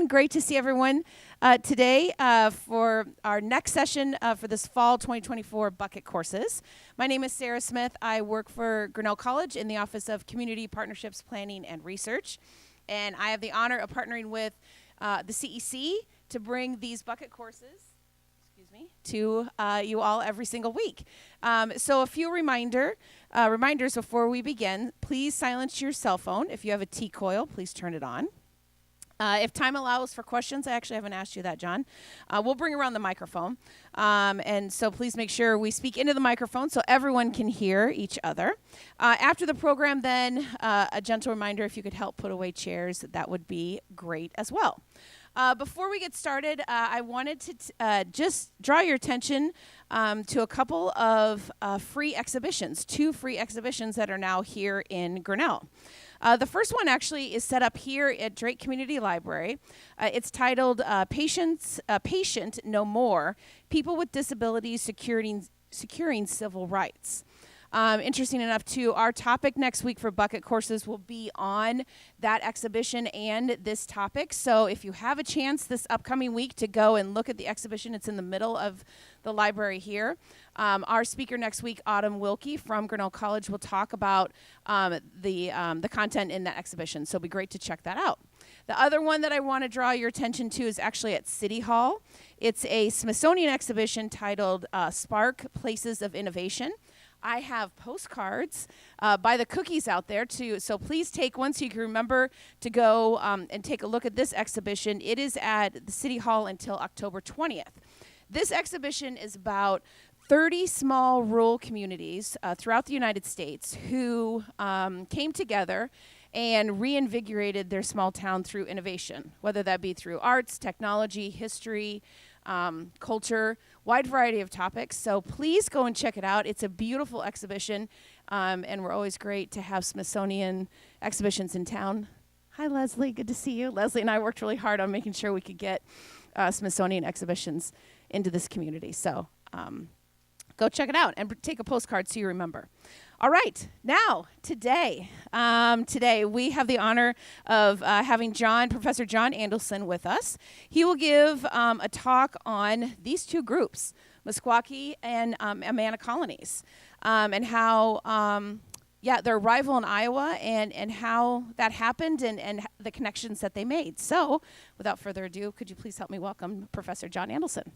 Great to see everyone today for our next session for this fall 2024 bucket courses. My name is Sarah Smith. I work for Grinnell College in the Office of Community Partnerships Planning and Research. And I have the honor of partnering with the CEC to bring these bucket courses to you all every single week. So a few reminders before we begin. Please silence your cell phone. If you have a T-coil, please turn it on. If time allows for questions, I actually haven't asked you that, John. We'll bring around the microphone. And so please make sure we speak into the microphone so everyone can hear each other. After the program, then, a gentle reminder, if you could help put away chairs, that would be great as well. Before we get started, I wanted to just draw your attention to a couple of free exhibitions, 2 free exhibitions that are now here in Grinnell. The first one actually is set up here at Drake Community Library. It's titled Patient No More, People with Disabilities Securing Civil Rights. Interesting enough, too, our topic next week for bucket courses will be on that exhibition and this topic. So if you have a chance this upcoming week to go and look at the exhibition, it's in the middle of the library here. Our speaker next week, Autumn Wilkie from Grinnell College, will talk about the content in that exhibition. So it'll be great to check that out. The other one that I want to draw your attention to is actually at City Hall. It's a Smithsonian exhibition titled Spark Places of Innovation. I have postcards by the cookies out there, too. So please take one so you can remember to go and take a look at this exhibition. It is at the City Hall until October 20th. This exhibition is about 30 small rural communities throughout the United States who came together and reinvigorated their small town through innovation, whether that be through arts, technology, history, culture, wide variety of topics. So please go and check it out. It's a beautiful exhibition, and we're always great to have Smithsonian exhibitions in town. Hi, Leslie. Good to see you. Leslie and I worked really hard on making sure we could get Smithsonian exhibitions into this community. So go check it out and take a postcard so you remember. All right, now, today we have the honor of having Professor Jon Andelson with us. He will give a talk on these 2 groups, Meskwaki and Amana Colonies, and how, their arrival in Iowa and how that happened and the connections that they made. So, without further ado, could you please help me welcome Professor Jon Andelson?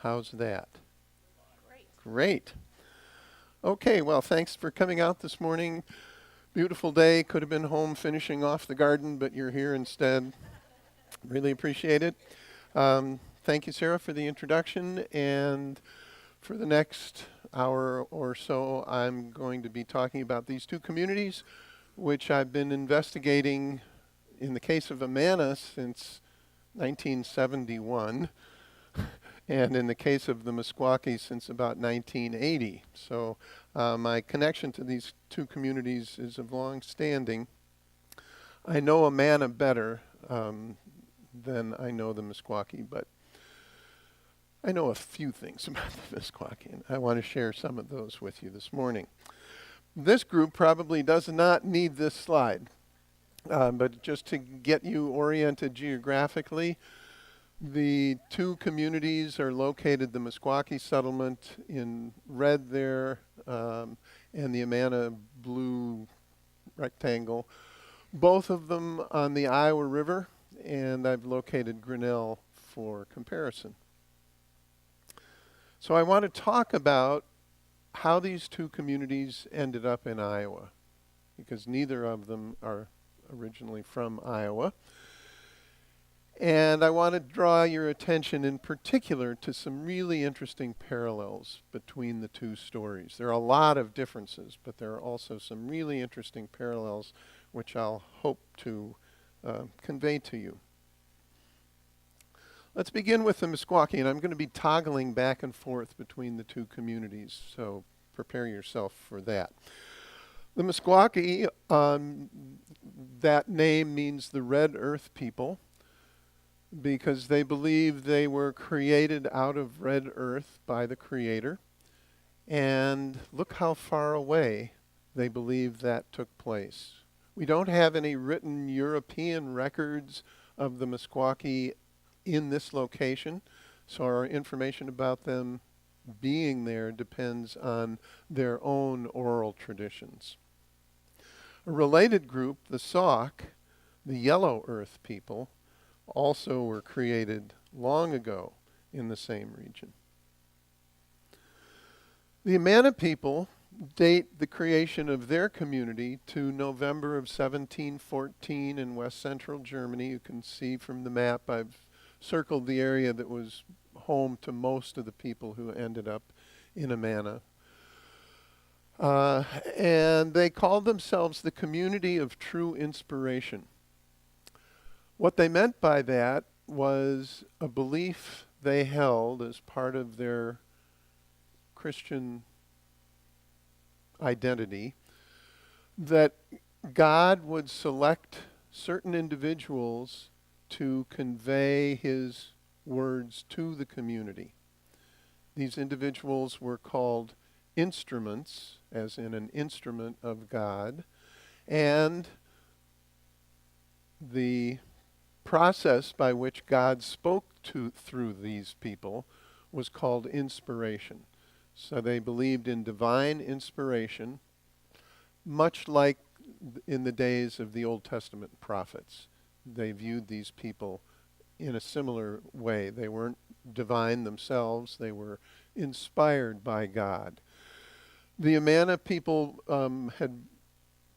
How's that? Great. Okay, well, thanks for coming out this morning. Beautiful day. Could have been home finishing off the garden, but you're here instead. Really appreciate it. Thank you, Sarah, for the introduction. And for the next hour or so, I'm going to be talking about these 2 communities, which I've been investigating in the case of Amana since 1971. And in the case of the Meskwaki, since about 1980. So my connection to these 2 communities is of long standing. I know Amana better than I know the Meskwaki, but I know a few things about the Meskwaki, and I want to share some of those with you this morning. This group probably does not need this slide, but just to get you oriented geographically, the 2 communities are located, the Meskwaki settlement in red there, and the Amana blue rectangle. Both of them on the Iowa River, and I've located Grinnell for comparison. So I want to talk about how these 2 communities ended up in Iowa, because neither of them are originally from Iowa. And I want to draw your attention in particular to some really interesting parallels between the 2 stories. There are a lot of differences, but there are also some really interesting parallels which I'll hope to convey to you. Let's begin with the Meskwaki, and I'm going to be toggling back and forth between the two communities, so prepare yourself for that. The Meskwaki, that name means the red earth people, because they believe they were created out of red earth by the Creator. And look how far away they believe that took place. We don't have any written European records of the Meskwaki in this location, so our information about them being there depends on their own oral traditions. A related group, the Sauk, the Yellow Earth people, also were created long ago in the same region. The Amana people date the creation of their community to November of 1714 in west central Germany. You can see from the map I've circled the area that was home to most of the people who ended up in Amana. And they called themselves the Community of True Inspiration. What they meant by that was a belief they held as part of their Christian identity that God would select certain individuals to convey his words to the community. These individuals were called instruments, as in an instrument of God, and the process by which God spoke through these people was called inspiration. So they believed in divine inspiration, much like in the days of the Old Testament prophets. They viewed these people in a similar way. They weren't divine themselves. They were inspired by God. The Amana people had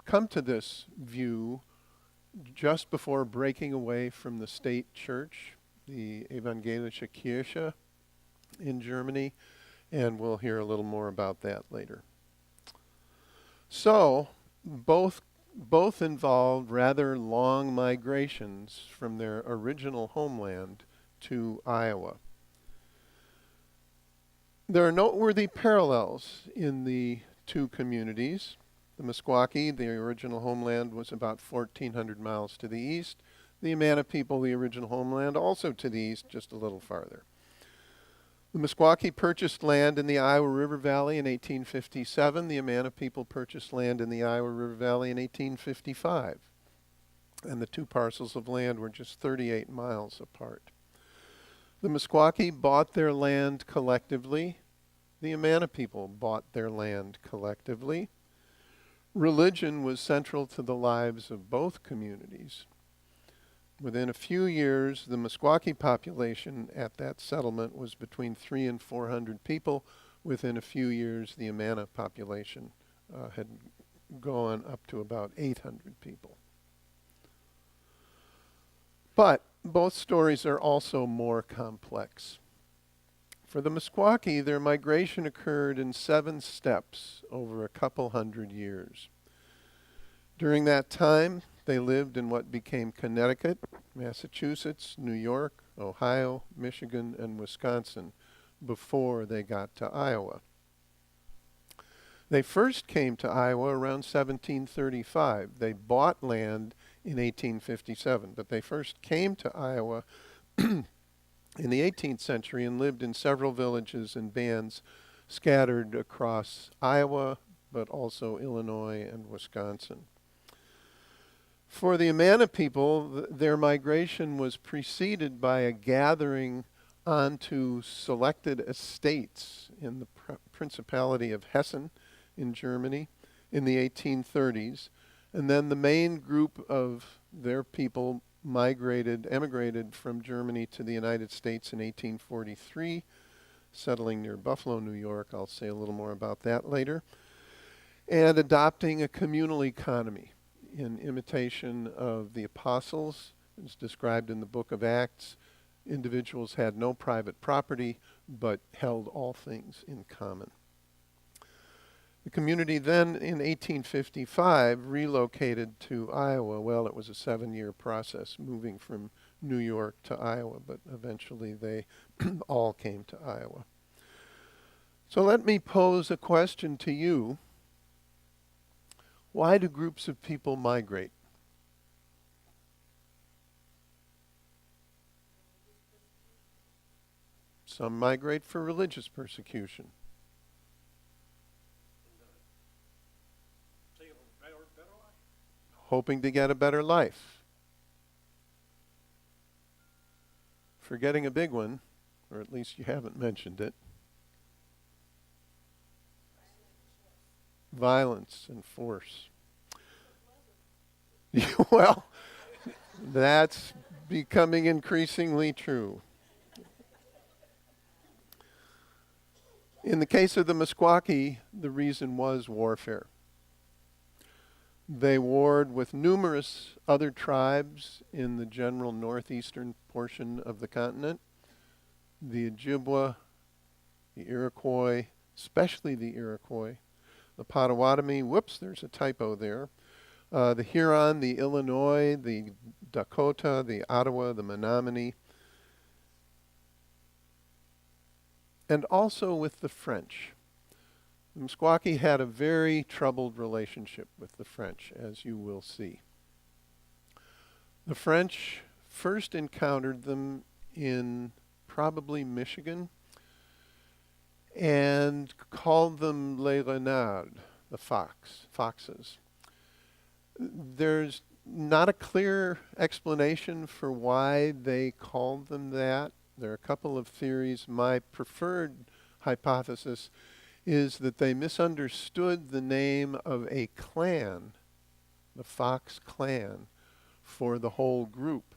come to this view just before breaking away from the state church, the Evangelische Kirche in Germany, and we'll hear a little more about that later. So, both involved rather long migrations from their original homeland to Iowa. There are noteworthy parallels in the two communities. The Meskwaki, the original homeland, was about 1,400 miles to the east. The Amana people, the original homeland, also to the east, just a little farther. The Meskwaki purchased land in the Iowa River Valley in 1857. The Amana people purchased land in the Iowa River Valley in 1855. And the two parcels of land were just 38 miles apart. The Meskwaki bought their land collectively. The Amana people bought their land collectively. Religion was central to the lives of both communities. Within a few years, the Meskwaki population at that settlement was between 300 and 400 people. Within a few years, the Amana population had gone up to about 800 people. But both stories are also more complex. For the Meskwaki, their migration occurred in 7 steps over a couple hundred years. During that time, they lived in what became Connecticut, Massachusetts, New York, Ohio, Michigan, and Wisconsin before they got to Iowa. They first came to Iowa around 1735. They bought land in 1857, but they first came to Iowa in the 18th century and lived in several villages and bands scattered across Iowa, but also Illinois and Wisconsin. For the Amana people, their migration was preceded by a gathering onto selected estates in the Principality of Hessen in Germany in the 1830s. And then the main group of their people emigrated from Germany to the United States in 1843, settling near Buffalo, New York. I'll say a little more about that later. And adopting a communal economy in imitation of the apostles, as described in the book of Acts. Individuals had no private property, but held all things in common. The community then, in 1855, relocated to Iowa. Well, it was a 7-year process moving from New York to Iowa, but eventually they all came to Iowa. So let me pose a question to you. Why do groups of people migrate? Some migrate for religious persecution. Hoping to get a better life. Forgetting a big one, or at least you haven't mentioned it. Violence and force. Well, that's becoming increasingly true. In the case of the Meskwaki, the reason was warfare. They warred with numerous other tribes in the general northeastern portion of the continent. The Ojibwa, the Iroquois, especially the Iroquois, the Potawatomi, whoops, there's a typo there, the Huron, the Illinois, the Dakota, the Ottawa, the Menominee, and also with the French. The Meskwaki had a very troubled relationship with the French, as you will see. The French first encountered them in probably Michigan and called them les renards, the foxes. There's not a clear explanation for why they called them that. There are a couple of theories. My preferred hypothesis is that they misunderstood the name of a clan, the Fox clan, for the whole group.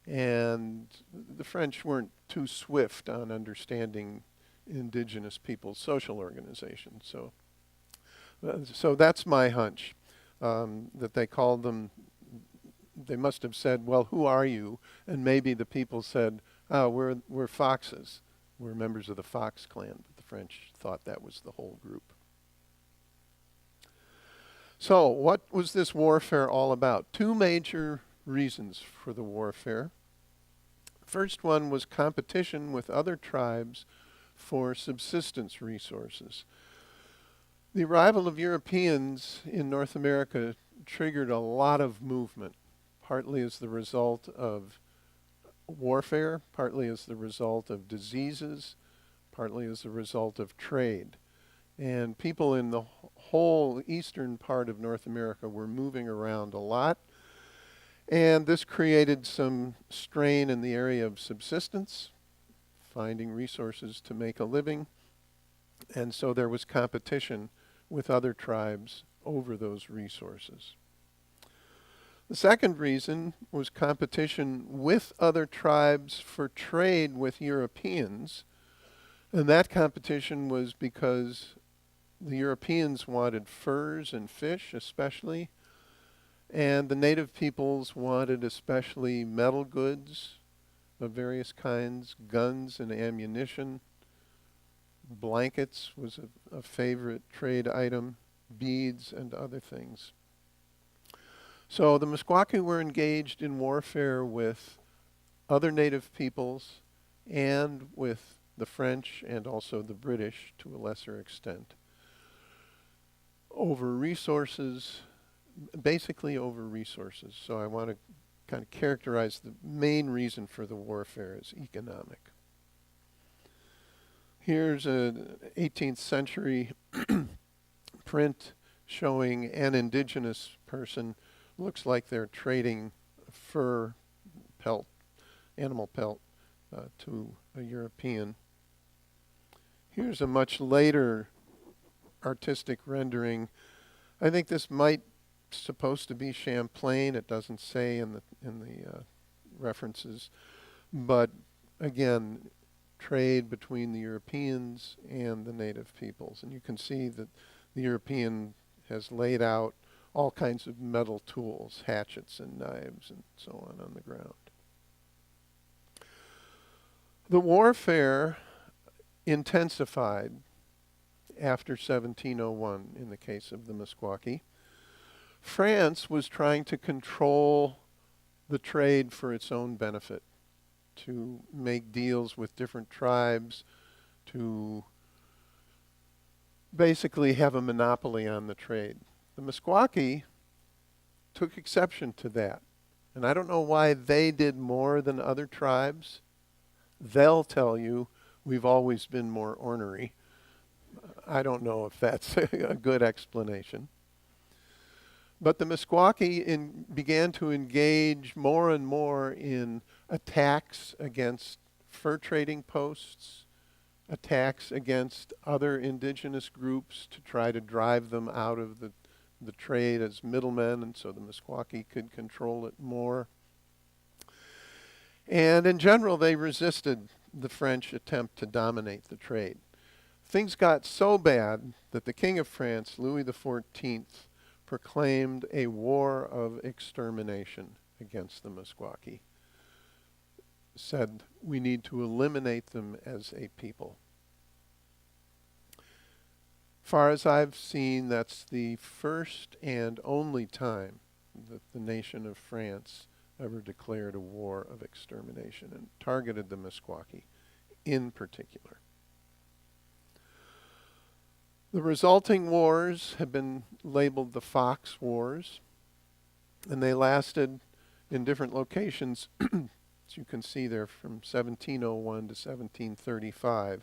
And the French weren't too swift on understanding indigenous people's social organization. So that's my hunch, that they called them, they must have said, well, who are you? And maybe the people said, oh, we're foxes. We're members of the Fox clan. But the French thought that was the whole group. So what was this warfare all about? Two major reasons for the warfare. First one was competition with other tribes for subsistence resources. The arrival of Europeans in North America triggered a lot of movement, partly as the result of warfare, partly as the result of diseases, partly as a result of trade. And people in the whole eastern part of North America were moving around a lot. And this created some strain in the area of subsistence, finding resources to make a living. And so there was competition with other tribes over those resources. The second reason was competition with other tribes for trade with Europeans. And that competition was because the Europeans wanted furs and fish especially, and the native peoples wanted especially metal goods of various kinds, guns and ammunition. Blankets was a favorite trade item, beads and other things. So the Meskwaki were engaged in warfare with other native peoples and with the French and also the British to a lesser extent over resources, basically over resources. So I want to kind of characterize the main reason for the warfare as economic. Here's an 18th century print showing an indigenous person. Looks like they're trading fur pelt, animal pelt, to a European. Here's a much later artistic rendering. I think this might supposed to be Champlain. It doesn't say in the references, but again, trade between the Europeans and the native peoples, and you can see that the European has laid out all kinds of metal tools, hatchets and knives and so on the ground. The warfare intensified after 1701 in the case of the Meskwaki. France was trying to control the trade for its own benefit, to make deals with different tribes, to basically have a monopoly on the trade. The Meskwaki took exception to that. And I don't know why they did more than other tribes. They'll tell you we've always been more ornery. I don't know if that's a good explanation. But the Meskwaki began to engage more and more in attacks against fur trading posts, attacks against other indigenous groups to try to drive them out of the trade as middlemen, and so the Meskwaki could control it more. And in general, they resisted the French attempt to dominate the trade. Things got so bad that the King of France, Louis XIV, proclaimed a war of extermination against the Meskwaki. Said we need to eliminate them as a people. Far as I've seen, that's the first and only time that the nation of France ever declared a war of extermination and targeted the Meskwaki in particular. The resulting wars have been labeled the Fox Wars, and they lasted in different locations, as you can see there, from 1701 to 1735.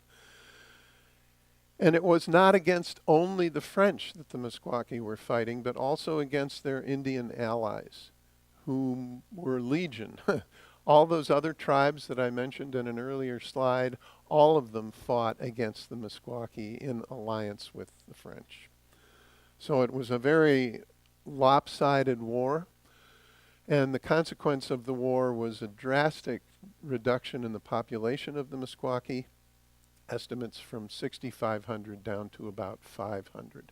And it was not against only the French that the Meskwaki were fighting, but also against their Indian allies, who were legion. All those other tribes that I mentioned in an earlier slide, all of them fought against the Meskwaki in alliance with the French. So it was a very lopsided war, and the consequence of the war was a drastic reduction in the population of the Meskwaki, estimates from 6,500 down to about 500.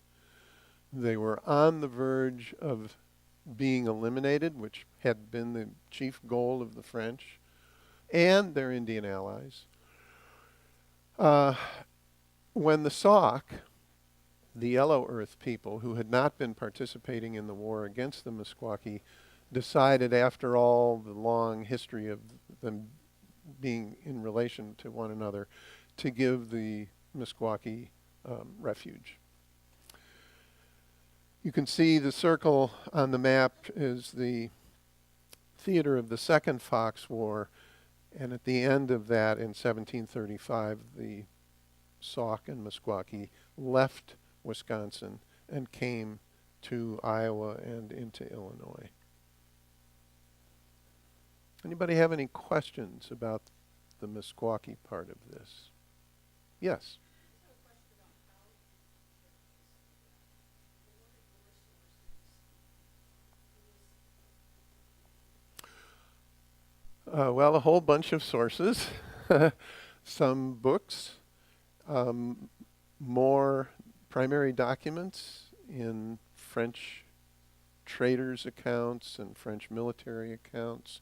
They were on the verge of being eliminated, which had been the chief goal of the French and their Indian allies. When the Sauk, the Yellow Earth people who had not been participating in the war against the Meskwaki, decided, after all the long history of them being in relation to one another, to give the Meskwaki refuge. You can see the circle on the map is the theater of the Second Fox War, and at the end of that, in 1735, the Sauk and Meskwaki left Wisconsin and came to Iowa and into Illinois. Anybody have any questions about the Meskwaki part of this? Yes. Well, a whole bunch of sources, some books, more primary documents in French traders' accounts and French military accounts,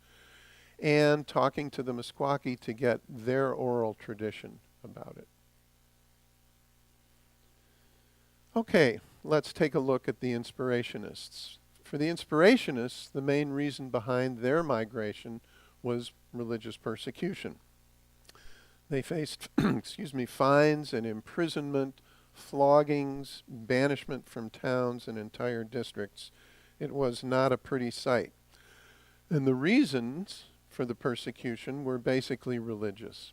and talking to the Meskwaki to get their oral tradition about it. Okay, let's take a look at the inspirationists. For the inspirationists, the main reason behind their migration was religious persecution. They faced fines and imprisonment, floggings, banishment from towns and entire districts. It was not a pretty sight. And the reasons for the persecution were basically religious.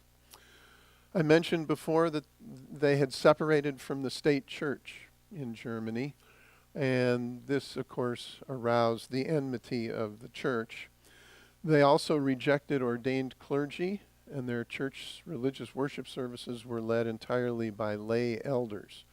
I mentioned before that they had separated from the state church in Germany, and this, of course, aroused the enmity of the church. They also rejected ordained clergy, and their church religious worship services were led entirely by lay elders.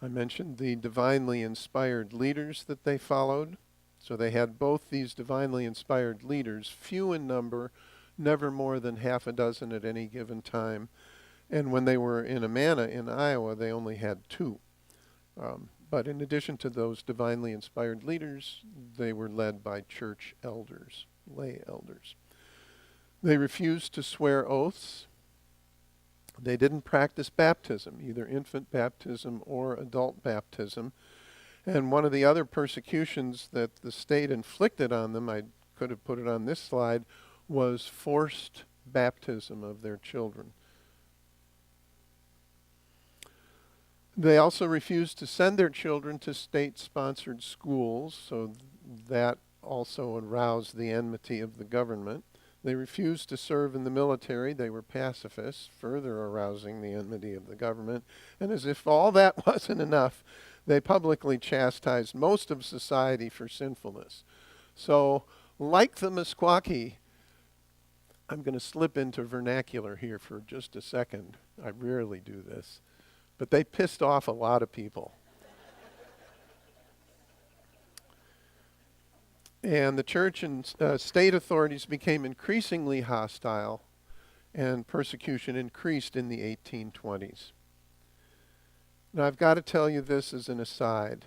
I mentioned the divinely inspired leaders that they followed. So they had both these divinely inspired leaders, few in number, never more than half a dozen at any given time. And when they were in Amana in Iowa, they only had two. But in addition to those divinely inspired leaders, they were led by church elders, lay elders. They refused to swear oaths. They didn't practice baptism, either infant baptism or adult baptism. And one of the other persecutions that the state inflicted on them, I could have put it on this slide, was forced baptism of their children. They also refused to send their children to state-sponsored schools, so that also aroused the enmity of the government. They refused to serve in the military. They were pacifists, further arousing the enmity of the government. And as if all that wasn't enough, they publicly chastised most of society for sinfulness. So, like the Meskwaki, I'm going to slip into vernacular here for just a second. I rarely do this. But they pissed off a lot of people. And the church and state authorities became increasingly hostile, and persecution increased in the 1820s. Now, I've got to tell you this as an aside.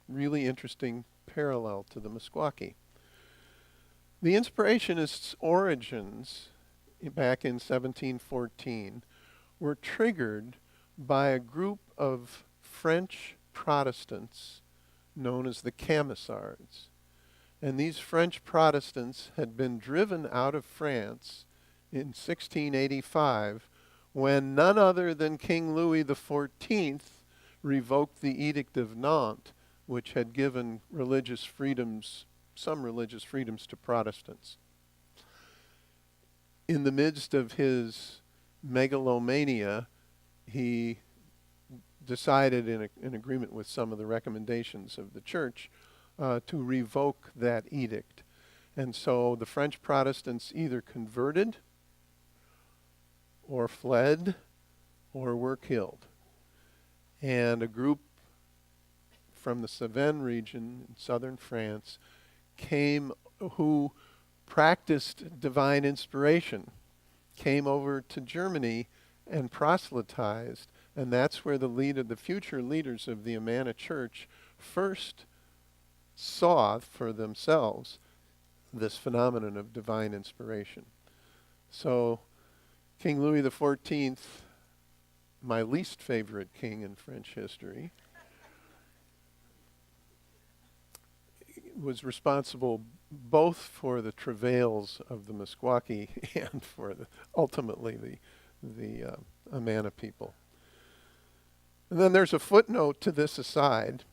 Really interesting parallel to the Meskwaki. The Inspirationists' origins back in 1714 were triggered by a group of French Protestants known as the Camisards. And these French Protestants had been driven out of France in 1685 when none other than King Louis XIV revoked the Edict of Nantes, which had given religious freedoms, some religious freedoms to Protestants. In the midst of his megalomania, he decided in agreement with some of the recommendations of the church to revoke that edict. And so the French Protestants either converted or fled or were killed. And a group from the Cevennes region in southern France came who practiced divine inspiration, came over to Germany and proselytized, and that's where the future leaders of the Amana Church first saw for themselves this phenomenon of divine inspiration. So King Louis XIV, my least favorite king in French history, was responsible both for the travails of the Meskwaki and for ultimately the Amana people. And then there's a footnote to this aside,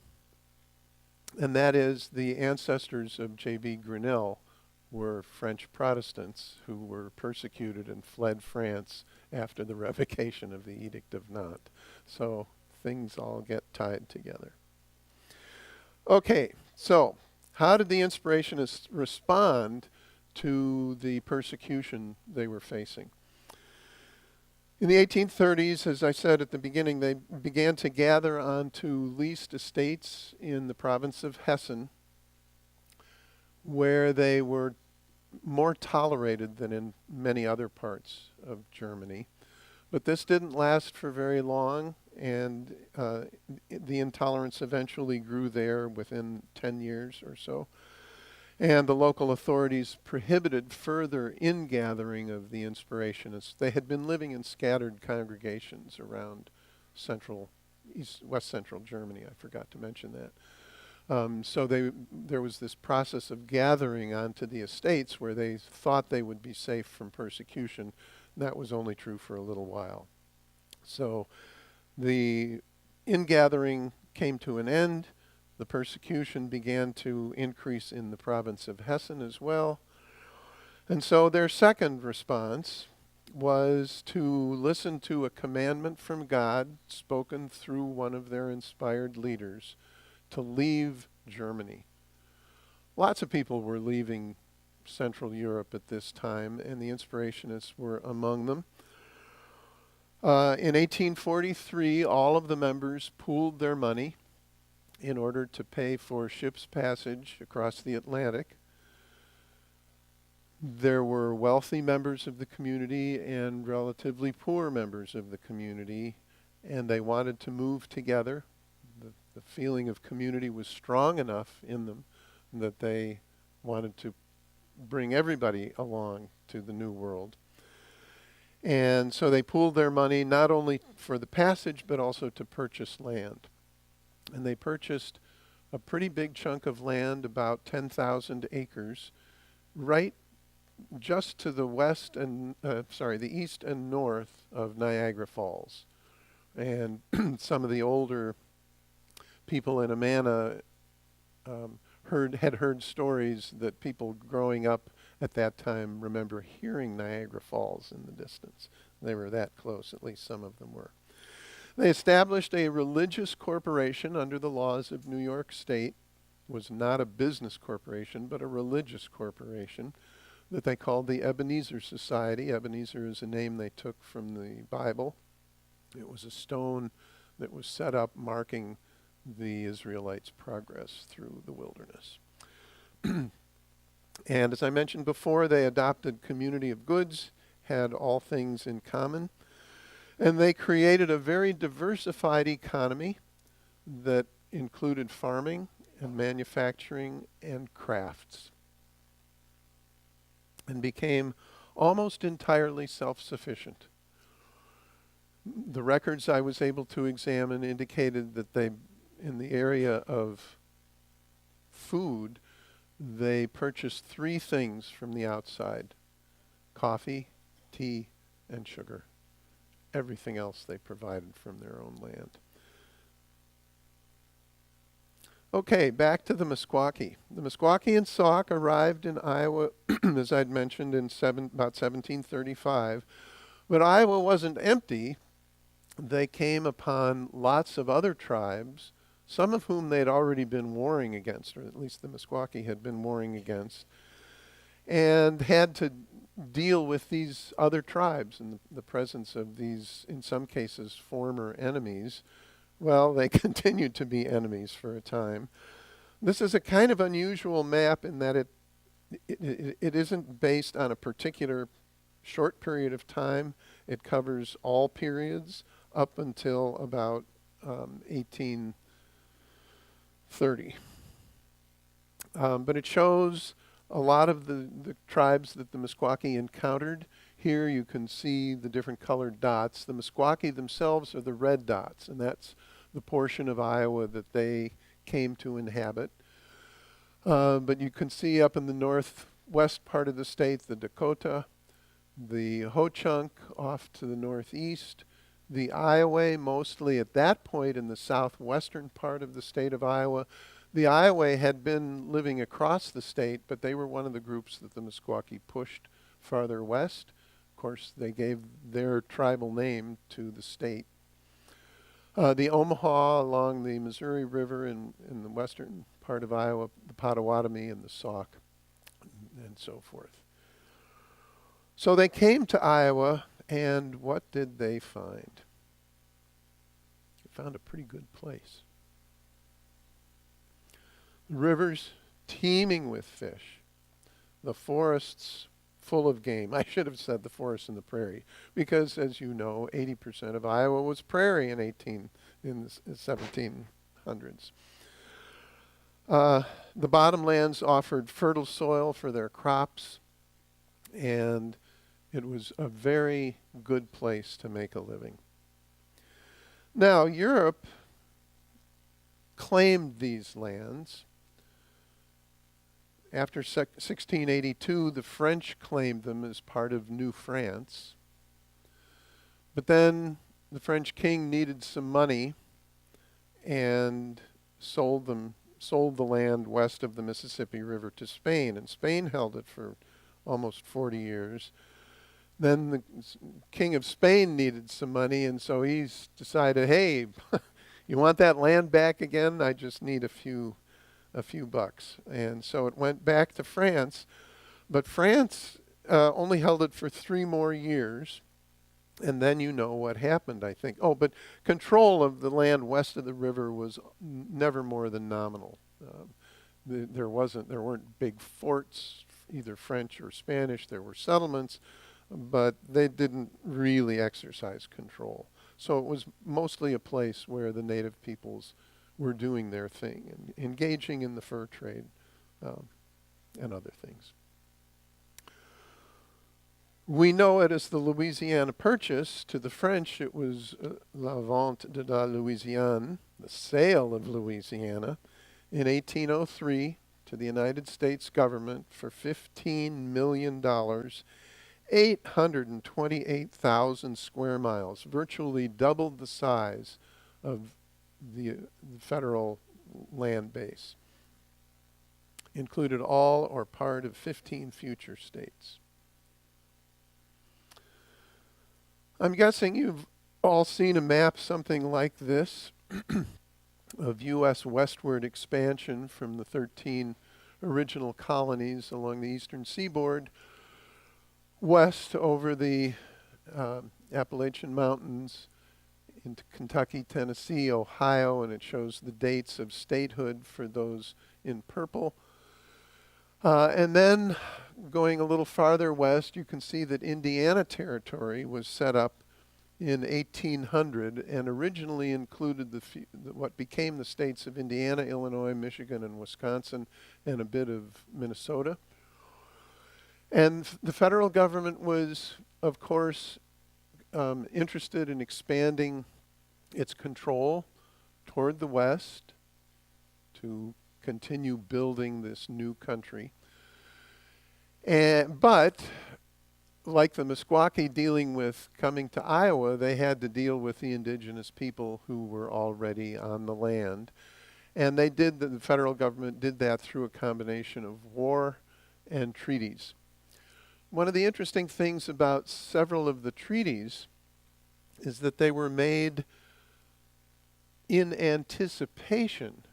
and that is the ancestors of J.B. Grinnell were French Protestants who were persecuted and fled France after the revocation of the Edict of Nantes. So things all get tied together. Okay, so how did the Inspirationists respond to the persecution they were facing? In the 1830s, as I said at the beginning, they began to gather onto leased estates in the province of Hessen, where they were more tolerated than in many other parts of Germany. But this didn't last for very long, and the intolerance eventually grew there within 10 years or so. And the local authorities prohibited further ingathering of the Inspirationists. They had been living in scattered congregations around west central Germany. I forgot to mention that. So there was this process of gathering onto the estates where they thought they would be safe from persecution. That was only true for a little while. So the ingathering came to an end. The persecution began to increase in the province of Hessen as well. And so their second response was to listen to a commandment from God spoken through one of their inspired leaders to leave Germany. Lots of people were leaving Central Europe at this time, and the Inspirationists were among them. In 1843, all of the members pooled their money in order to pay for ship's passage across the Atlantic. There were wealthy members of the community and relatively poor members of the community, and they wanted to move together. The feeling of community was strong enough in them that they wanted to bring everybody along to the New World. And so they pooled their money not only for the passage, but also to purchase land. And they purchased a pretty big chunk of land, about 10,000 acres, right just to the the east and north of Niagara Falls. And some of the older people in Amana had heard stories that people growing up at that time remember hearing Niagara Falls in the distance. They were that close, at least some of them were. They established a religious corporation under the laws of New York State. It was not a business corporation, but a religious corporation that they called the Ebenezer Society. Ebenezer is a name they took from the Bible. It was a stone that was set up marking the Israelites' progress through the wilderness. And as I mentioned before, they adopted community of goods, had all things in common, and they created a very diversified economy that included farming and manufacturing and crafts, and became almost entirely self-sufficient. The records I was able to examine indicated that they, in the area of food, they purchased 3 things from the outside: coffee, tea, and sugar. Everything else they provided from their own land. Okay, back to the Meskwaki. The Meskwaki and Sauk arrived in Iowa, as I'd mentioned, in about 1735. But Iowa wasn't empty. They came upon lots of other tribes, some of whom they'd already been warring against, or at least the Meskwaki had been warring against, and had to deal with these other tribes in the presence of these, in some cases, former enemies. Well, they continued to be enemies for a time. This is a kind of unusual map in that it isn't based on a particular short period of time. It covers all periods up until about 1830. But it shows a lot of the tribes that the Meskwaki encountered. Here you can see the different colored dots. The Meskwaki themselves are the red dots, and that's the portion of Iowa that they came to inhabit. But you can see up in the northwest part of the state, the Dakota, the Ho-Chunk off to the northeast, the Iowa, mostly at that point in the southwestern part of the state of Iowa. The Iowa had been living across the state, but they were one of the groups that the Meskwaki pushed farther west. Of course, they gave their tribal name to the state. The Omaha along the Missouri River in the western part of Iowa, the Potawatomi and the Sauk, and so forth. So they came to Iowa, and what did they find? They found a pretty good place. The rivers teeming with fish, the forests full of game. I should have said the forest and the prairie, because as you know, 80% of Iowa was prairie in the 1700s. The bottomlands offered fertile soil for their crops, and it was a very good place to make a living. Now, Europe claimed these lands. After 1682, the French claimed them as part of New France. But then the French king needed some money and sold the land west of the Mississippi River to Spain, and Spain held it for almost 40 years. Then the king of Spain needed some money, and so he decided, hey, you want that land back again? I just need a few bucks. And so it went back to France, but France only held it for 3 more years, and then you know what happened, I think. Oh, but control of the land west of the river was never more than nominal. There weren't big forts, either French or Spanish. There were settlements, but they didn't really exercise control. So it was mostly a place where the native peoples were doing their thing and engaging in the fur trade and other things. We know it as the Louisiana Purchase. To the French, it was La Vente de la Louisiane, the sale of Louisiana, in 1803 to the United States government for $15 million, 828,000 square miles, virtually doubled the size of the federal land base. Included all or part of 15 future states. I'm guessing you've all seen a map something like this of U.S. westward expansion from the 13 original colonies along the eastern seaboard, west over the Appalachian Mountains into Kentucky, Tennessee, Ohio, and it shows the dates of statehood for those in purple. And then going a little farther west, you can see that Indiana Territory was set up in 1800 and originally included what became the states of Indiana, Illinois, Michigan, and Wisconsin, and a bit of Minnesota. And the federal government was, of course, interested in expanding its control toward the west to continue building this new country. But like the Meskwaki dealing with coming to Iowa, they had to deal with the indigenous people who were already on the land. And the federal government did that through a combination of war and treaties. One of the interesting things about several of the treaties is that they were made in anticipation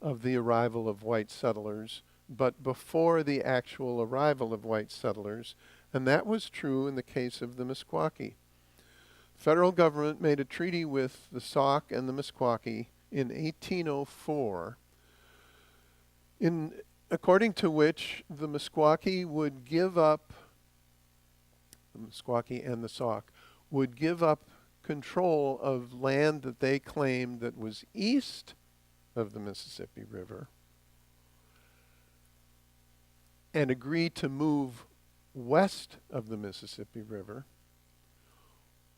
of the arrival of white settlers, but before the actual arrival of white settlers, and that was true in the case of the Meskwaki. The federal government made a treaty with the Sauk and the Meskwaki in 1804, according to which the Meskwaki would give up, the Meskwaki and the Sauk would give up control of land that they claimed that was east of the Mississippi River and agree to move west of the Mississippi River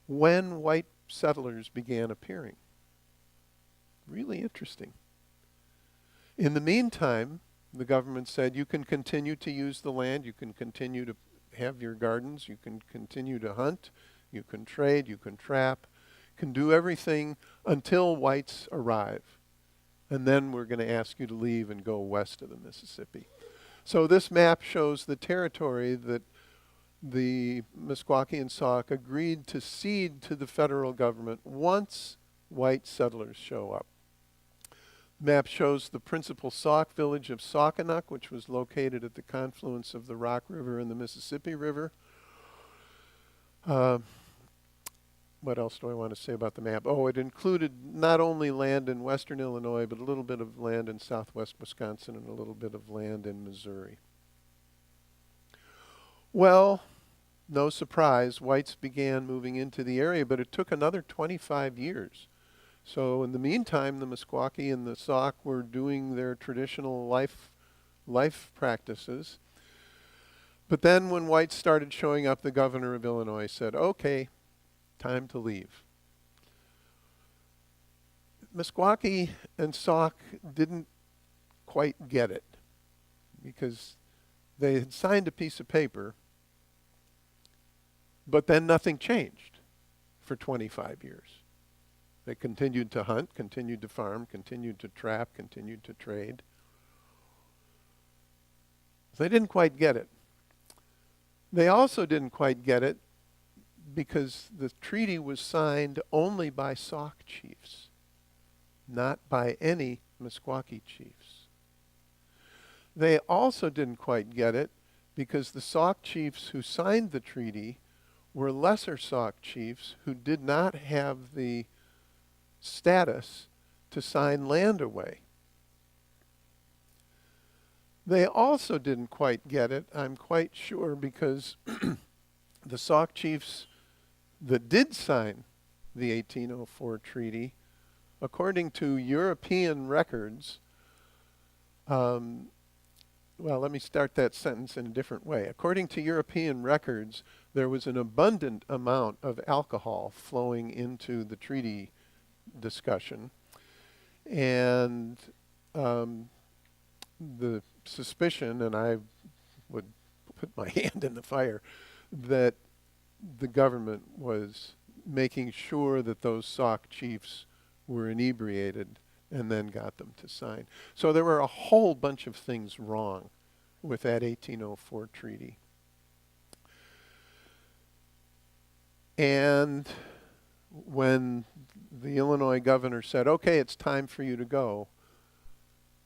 when white settlers began appearing. Really interesting. In the meantime, the government said you can continue to use the land, you can continue to have your gardens, you can continue to hunt, you can trade, you can trap, can do everything until whites arrive. And then we're going to ask you to leave and go west of the Mississippi. So this map shows the territory that the Meskwaki and Sauk agreed to cede to the federal government once white settlers show up. The map shows the principal Sauk village of Saukenuk, which was located at the confluence of the Rock River and the Mississippi River. What else do I want to say about the map? Oh, it included not only land in western Illinois, but a little bit of land in southwest Wisconsin and a little bit of land in Missouri. Well, no surprise, whites began moving into the area, but it took another 25 years. So in the meantime, the Meskwaki and the Sauk were doing their traditional life practices. But then when whites started showing up, the governor of Illinois said, okay, time to leave. Meskwaki and Sauk didn't quite get it because they had signed a piece of paper, but then nothing changed for 25 years. They continued to hunt, continued to farm, continued to trap, continued to trade. They didn't quite get it. They also didn't quite get it because the treaty was signed only by Sauk chiefs, not by any Meskwaki chiefs. They also didn't quite get it because the Sauk chiefs who signed the treaty were lesser Sauk chiefs who did not have the status to sign land away. They also didn't quite get it, I'm quite sure, because the Sauk chiefs that did sign the 1804 treaty, according to European records, well, let me start that sentence in a different way. According to European records, there was an abundant amount of alcohol flowing into the treaty discussion. And the suspicion, and I would put my hand in the fire, that the government was making sure that those Sauk chiefs were inebriated and then got them to sign. So there were a whole bunch of things wrong with that 1804 treaty. And when the Illinois governor said, okay, it's time for you to go,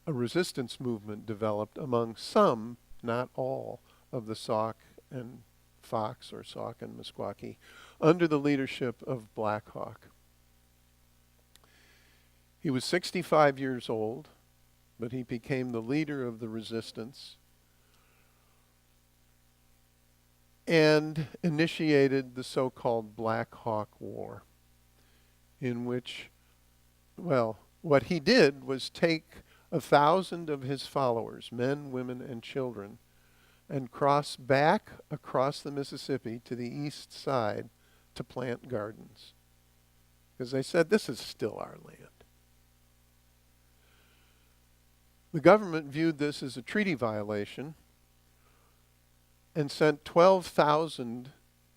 a resistance movement developed among some, not all, of the Sauk and Fox, or Sauk and Meskwaki, under the leadership of Black Hawk. He was 65 years old, but he became the leader of the resistance and initiated the so-called Black Hawk War, in which, well, what he did was take 1,000 of his followers, men, women, and children, and cross back across the Mississippi to the east side to plant gardens. Because they said, this is still our land. The government viewed this as a treaty violation and sent 12,000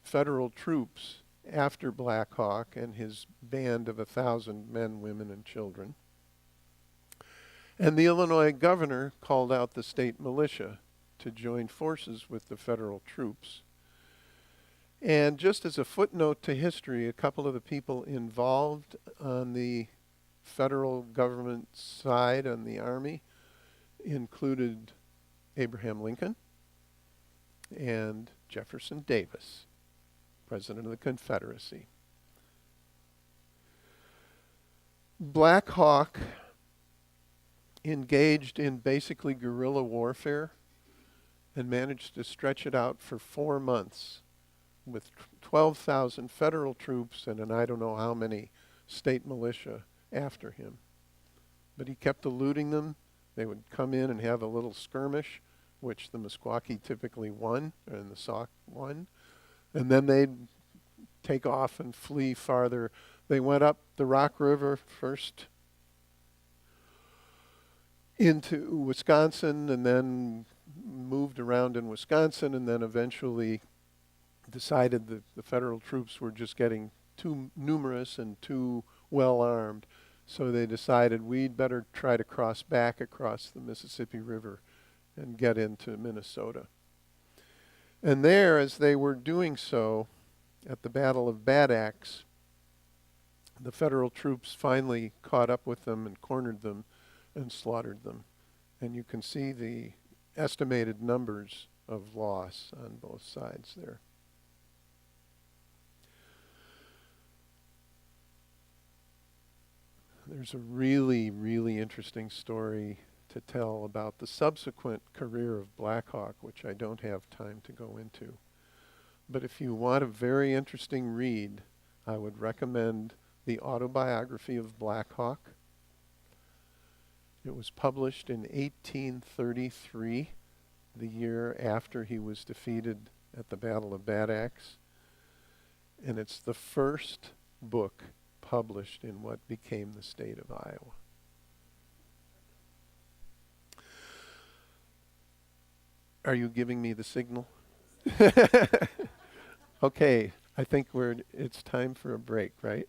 federal troops after Black Hawk and his band of 1,000 men, women, and children. And the Illinois governor called out the state militia to join forces with the federal troops. And just as a footnote to history, a couple of the people involved on the federal government side, on the Army, included Abraham Lincoln and Jefferson Davis, President of the Confederacy. Black Hawk engaged in basically guerrilla warfare and managed to stretch it out for 4 months with 12,000 federal troops and I don't know how many state militia after him. But he kept eluding them. They would come in and have a little skirmish, which the Meskwaki typically won, and the Sauk won. And then they'd take off and flee farther. They went up the Rock River first into Wisconsin and then moved around in Wisconsin and then eventually decided that the federal troops were just getting too numerous and too well armed. So they decided we'd better try to cross back across the Mississippi River and get into Minnesota. And there, as they were doing so, at the Battle of Bad Axe, the federal troops finally caught up with them and cornered them and slaughtered them. And you can see the estimated numbers of loss on both sides there. There's a really, really interesting story to tell about the subsequent career of Black Hawk, which I don't have time to go into. But if you want a very interesting read, I would recommend the autobiography of Black Hawk. It was published in 1833, the year after he was defeated at the Battle of Bad Axe. And it's the first book published in what became the state of Iowa. Are you giving me the signal? Okay, I think it's time for a break, right?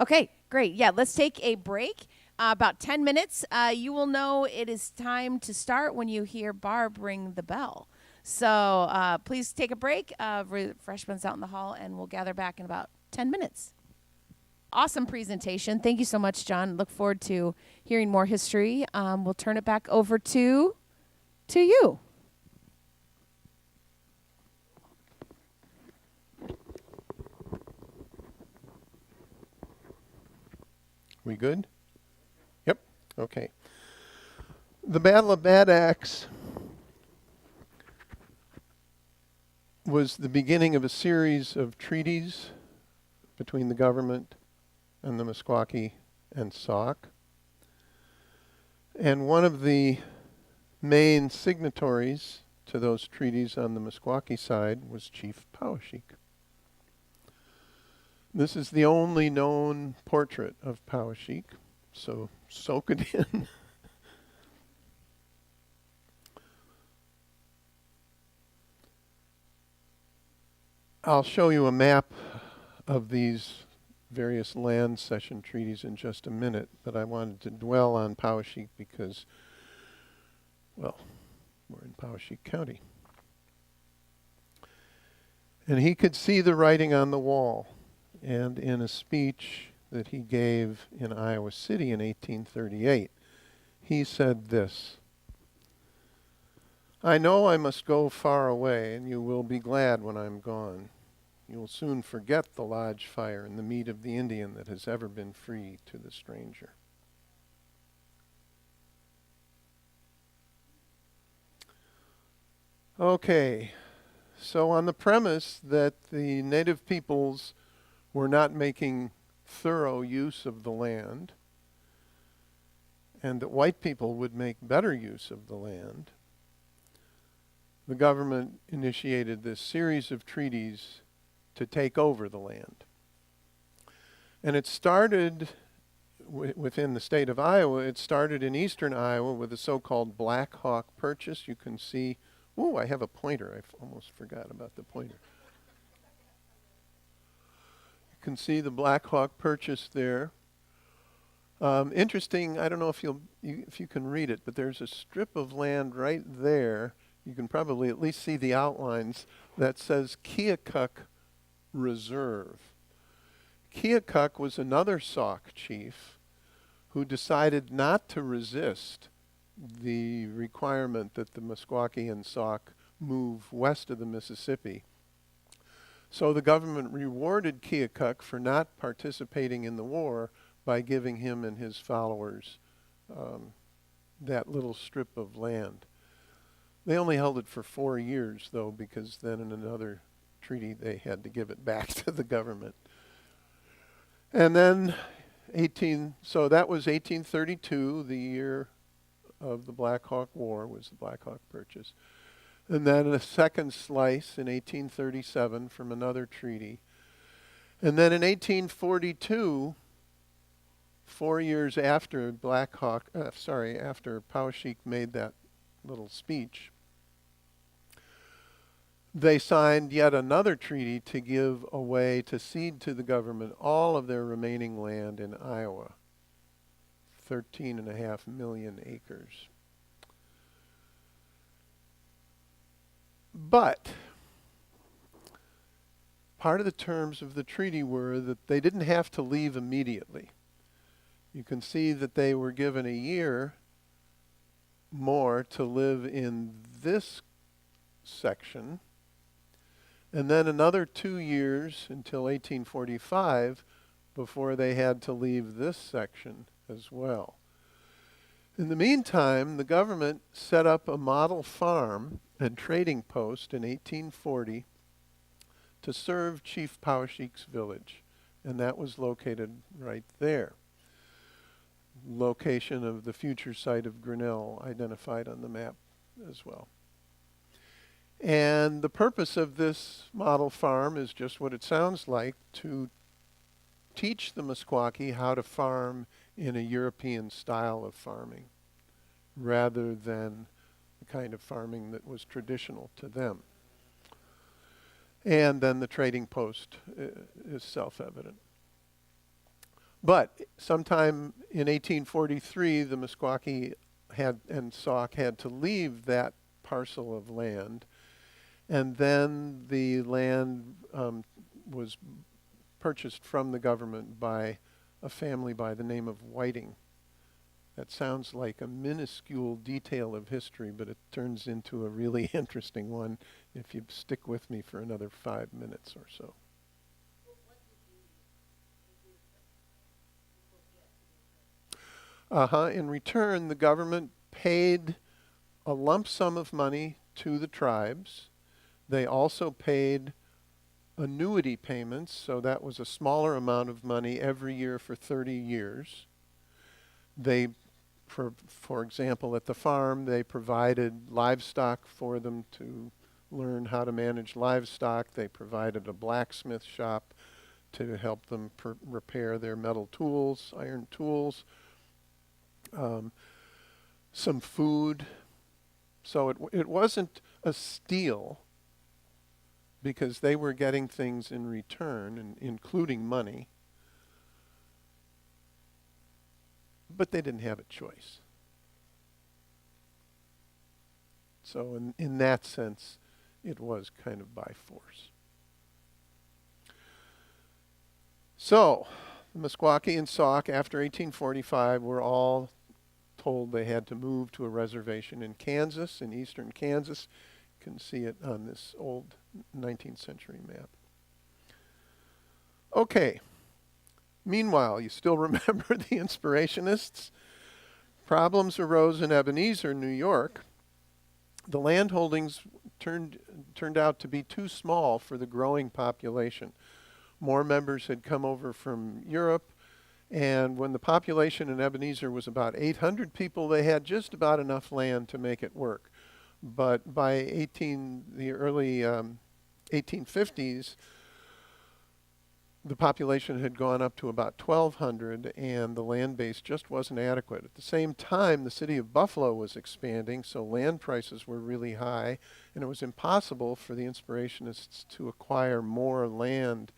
Okay, great. Yeah, let's take a break. About 10 minutes. You will know it is time to start when you hear Barb ring the bell. So please take a break. Refreshments out in the hall, and we'll gather back in about 10 minutes. Awesome presentation. Thank you so much, Jon. Look forward to hearing more history. We'll turn it back over to you. We good? Yep. Okay. The Battle of Bad Axe was the beginning of a series of treaties between the government and the Meskwaki and Sauk. And one of the main signatories to those treaties on the Meskwaki side was Chief Powashik. This is the only known portrait of Powashik, so soak it in. I'll show you a map of these various land cession treaties in just a minute, but I wanted to dwell on Powashik because, well, we're in Powashik County. And he could see the writing on the wall. And in a speech that he gave in Iowa City in 1838, he said this: "I know I must go far away, and you will be glad when I'm gone. You will soon forget the lodge fire and the meat of the Indian that has ever been free to the stranger." Okay, so on the premise that the native peoples were not making thorough use of the land, and that white people would make better use of the land, the government initiated this series of treaties to take over the land. And it started within the state of Iowa. It started in eastern Iowa with the so-called Black Hawk Purchase. You can see, I have a pointer. I almost forgot about the pointer. You can see the Black Hawk Purchase there. Interesting, I don't know if you can read it, but there's a strip of land right there. You can probably at least see the outlines that says Keokuk Reserve. Keokuk was another Sauk chief who decided not to resist the requirement that the Meskwaki and Sauk move west of the Mississippi. So the government rewarded Keokuk for not participating in the war by giving him and his followers that little strip of land. They only held it for 4 years, though, because then in another treaty they had to give it back to the government. And then so that was 1832, the year of the Black Hawk War, was the Black Hawk Purchase. And then a second slice in 1837 from another treaty. And then in 1842, 4 years after after Powashik made that little speech, they signed yet another treaty to give away, to cede to the government all of their remaining land in Iowa, 13.5 million acres. But part of the terms of the treaty were that they didn't have to leave immediately. You can see that they were given a year more to live in this section, and then another 2 years until 1845 before they had to leave this section as well. In the meantime, the government set up a model farm and trading post in 1840 to serve Chief Powashik's village, and that was located right there. Location of the future site of Grinnell identified on the map as well. And the purpose of this model farm is just what it sounds like, to teach the Meskwaki how to farm in a European style of farming rather than the kind of farming that was traditional to them. And then the trading post is self-evident. But sometime in 1843, the Meskwaki and Sauk had to leave that parcel of land, and then the land was purchased from the government by a family by the name of Whiting. That sounds like a minuscule detail of history, but it turns into a really interesting one if you stick with me for another 5 minutes or so. In return, the government paid a lump sum of money to the tribes. They also paid annuity payments, so that was a smaller amount of money every year for 30 years. They For example, at the farm, they provided livestock for them to learn how to manage livestock. They provided a blacksmith shop to help them repair their metal tools, iron tools, some food. So it wasn't a steal because they were getting things in return, including money. But they didn't have a choice. So in that sense, it was kind of by force. So the Meskwaki and Sauk, after 1845, were all told they had to move to a reservation in Kansas, in eastern Kansas. You can see it on this old 19th century map. Okay. Meanwhile, you still remember the Inspirationists? Problems arose in Ebenezer, New York. The land holdings turned out to be too small for the growing population. More members had come over from Europe, and when the population in Ebenezer was about 800 people, they had just about enough land to make it work. But by the early 1850s, the population had gone up to about 1,200, and the land base just wasn't adequate. At the same time, the city of Buffalo was expanding, so land prices were really high, and it was impossible for the Inspirationists to acquire more land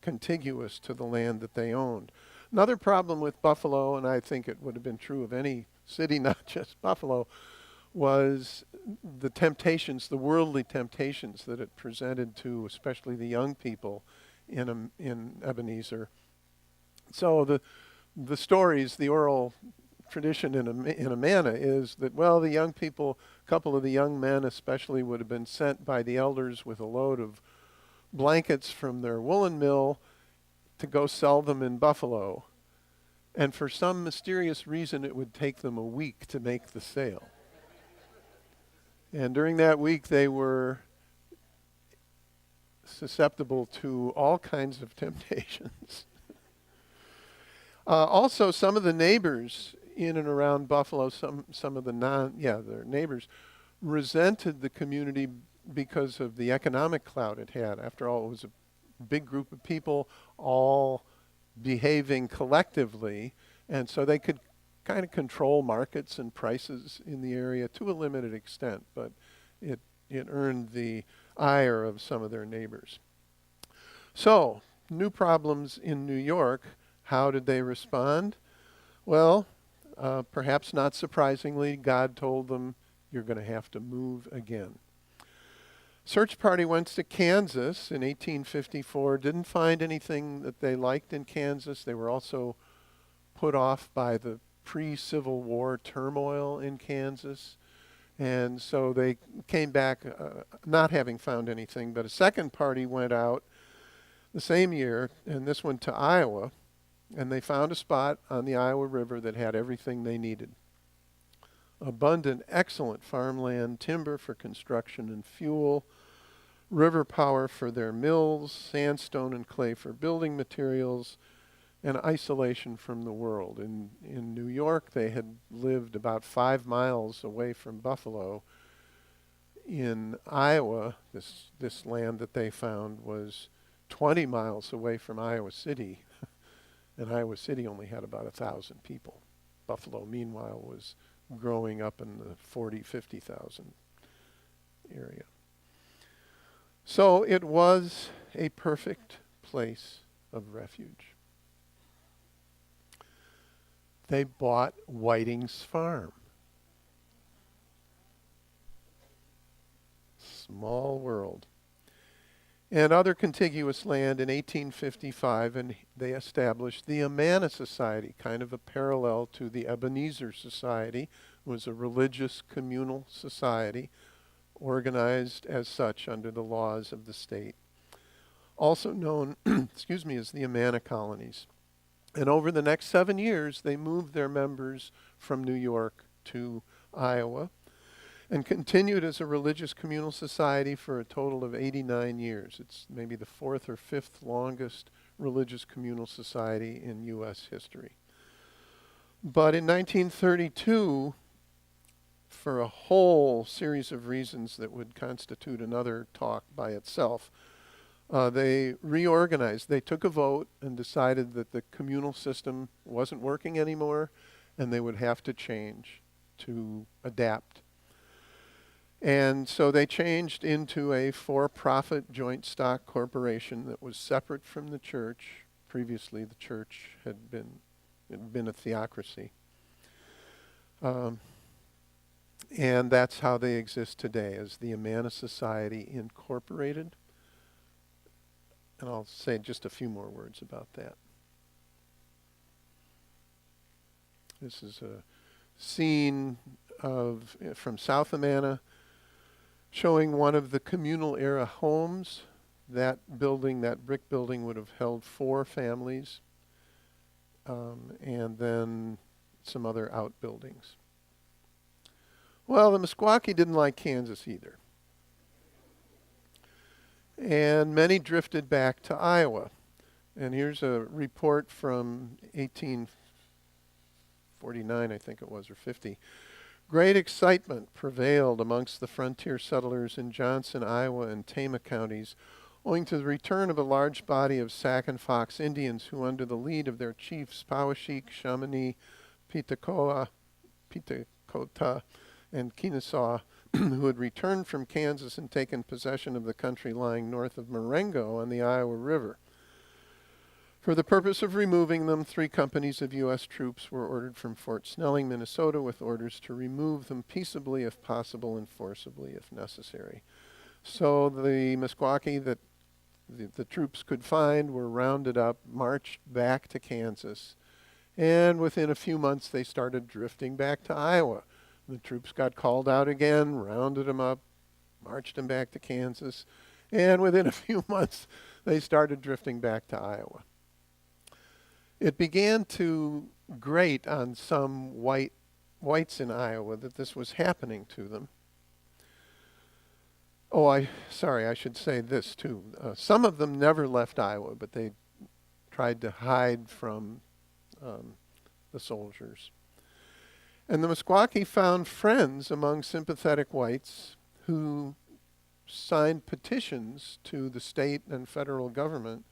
contiguous to the land that they owned. Another problem with Buffalo, and I think it would have been true of any city, not just Buffalo, was the temptations, the worldly temptations that it presented to especially the young people in Ebenezer. So the stories, the oral tradition in Amana is that, well, the young people, a couple of the young men especially, would have been sent by the elders with a load of blankets from their woolen mill to go sell them in Buffalo. And for some mysterious reason, it would take them a week to make the sale. And during that week, they were susceptible to all kinds of temptations. Also, some of the neighbors in and around Buffalo, some of their neighbors, resented the community because of the economic clout it had. After all, it was a big group of people all behaving collectively, and so they could kind of control markets and prices in the area to a limited extent, but it earned the ire of some of their neighbors. So, new problems in New York. How did they respond? Well, perhaps not surprisingly, God told them, you're going to have to move again. Search party went to Kansas in 1854, didn't find anything that they liked in Kansas. They were also put off by the pre-Civil War turmoil in Kansas. And so they came back not having found anything, but a second party went out the same year, and this one to Iowa, and they found a spot on the Iowa River that had everything they needed. Abundant, excellent farmland, timber for construction and fuel, river power for their mills, sandstone and clay for building materials, and isolation from the world. In New York, they had lived about 5 miles away from Buffalo. In Iowa, this land that they found was 20 miles away from Iowa City, and Iowa City only had about 1,000 people. Buffalo, meanwhile, was growing up in the 40,000, 50,000 area. So it was a perfect place of refuge. They bought Whiting's farm. Small world. And other contiguous land in 1855, and they established the Amana Society, kind of a parallel to the Ebenezer Society. It was a religious communal society organized as such under the laws of the state. Also known, as the Amana Colonies. And over the next 7 years, they moved their members from New York to Iowa and continued as a religious communal society for a total of 89 years. It's maybe the 4th or 5th longest religious communal society in U.S. history. But in 1932, for a whole series of reasons that would constitute another talk by itself, they reorganized. They took a vote and decided that the communal system wasn't working anymore and they would have to change to adapt. And so they changed into a for-profit joint stock corporation that was separate from the church. Previously, the church had been a theocracy. And that's how they exist today, as the Amana Society Incorporated. And I'll say just a few more words about that. This is a scene from South Amana showing one of the communal era homes. That building, that brick building, would have held 4 families, and then some other outbuildings. Well, the Meskwaki didn't like Kansas either. And many drifted back to Iowa. And here's a report from 1849, I think it was, or 50. Great excitement prevailed amongst the frontier settlers in Johnson, Iowa, and Tama counties, owing to the return of a large body of Sac and Fox Indians who, under the lead of their chiefs Powashik, Chamonix, Pitakota, and Kennesaw, who had returned from Kansas and taken possession of the country lying north of Marengo on the Iowa River. For the purpose of removing them, 3 companies of U.S. troops were ordered from Fort Snelling, Minnesota, with orders to remove them peaceably if possible and forcibly if necessary. So the Meskwaki that the troops could find were rounded up, marched back to Kansas, and within a few months they started drifting back to Iowa. The troops got called out again, rounded them up, marched them back to Kansas, and within a few months they started drifting back to Iowa. It began to grate on some whites in Iowa that this was happening to them. Oh, I should say this too. Some of them never left Iowa, but they tried to hide from the soldiers. And the Meskwaki found friends among sympathetic whites who signed petitions to the state and federal government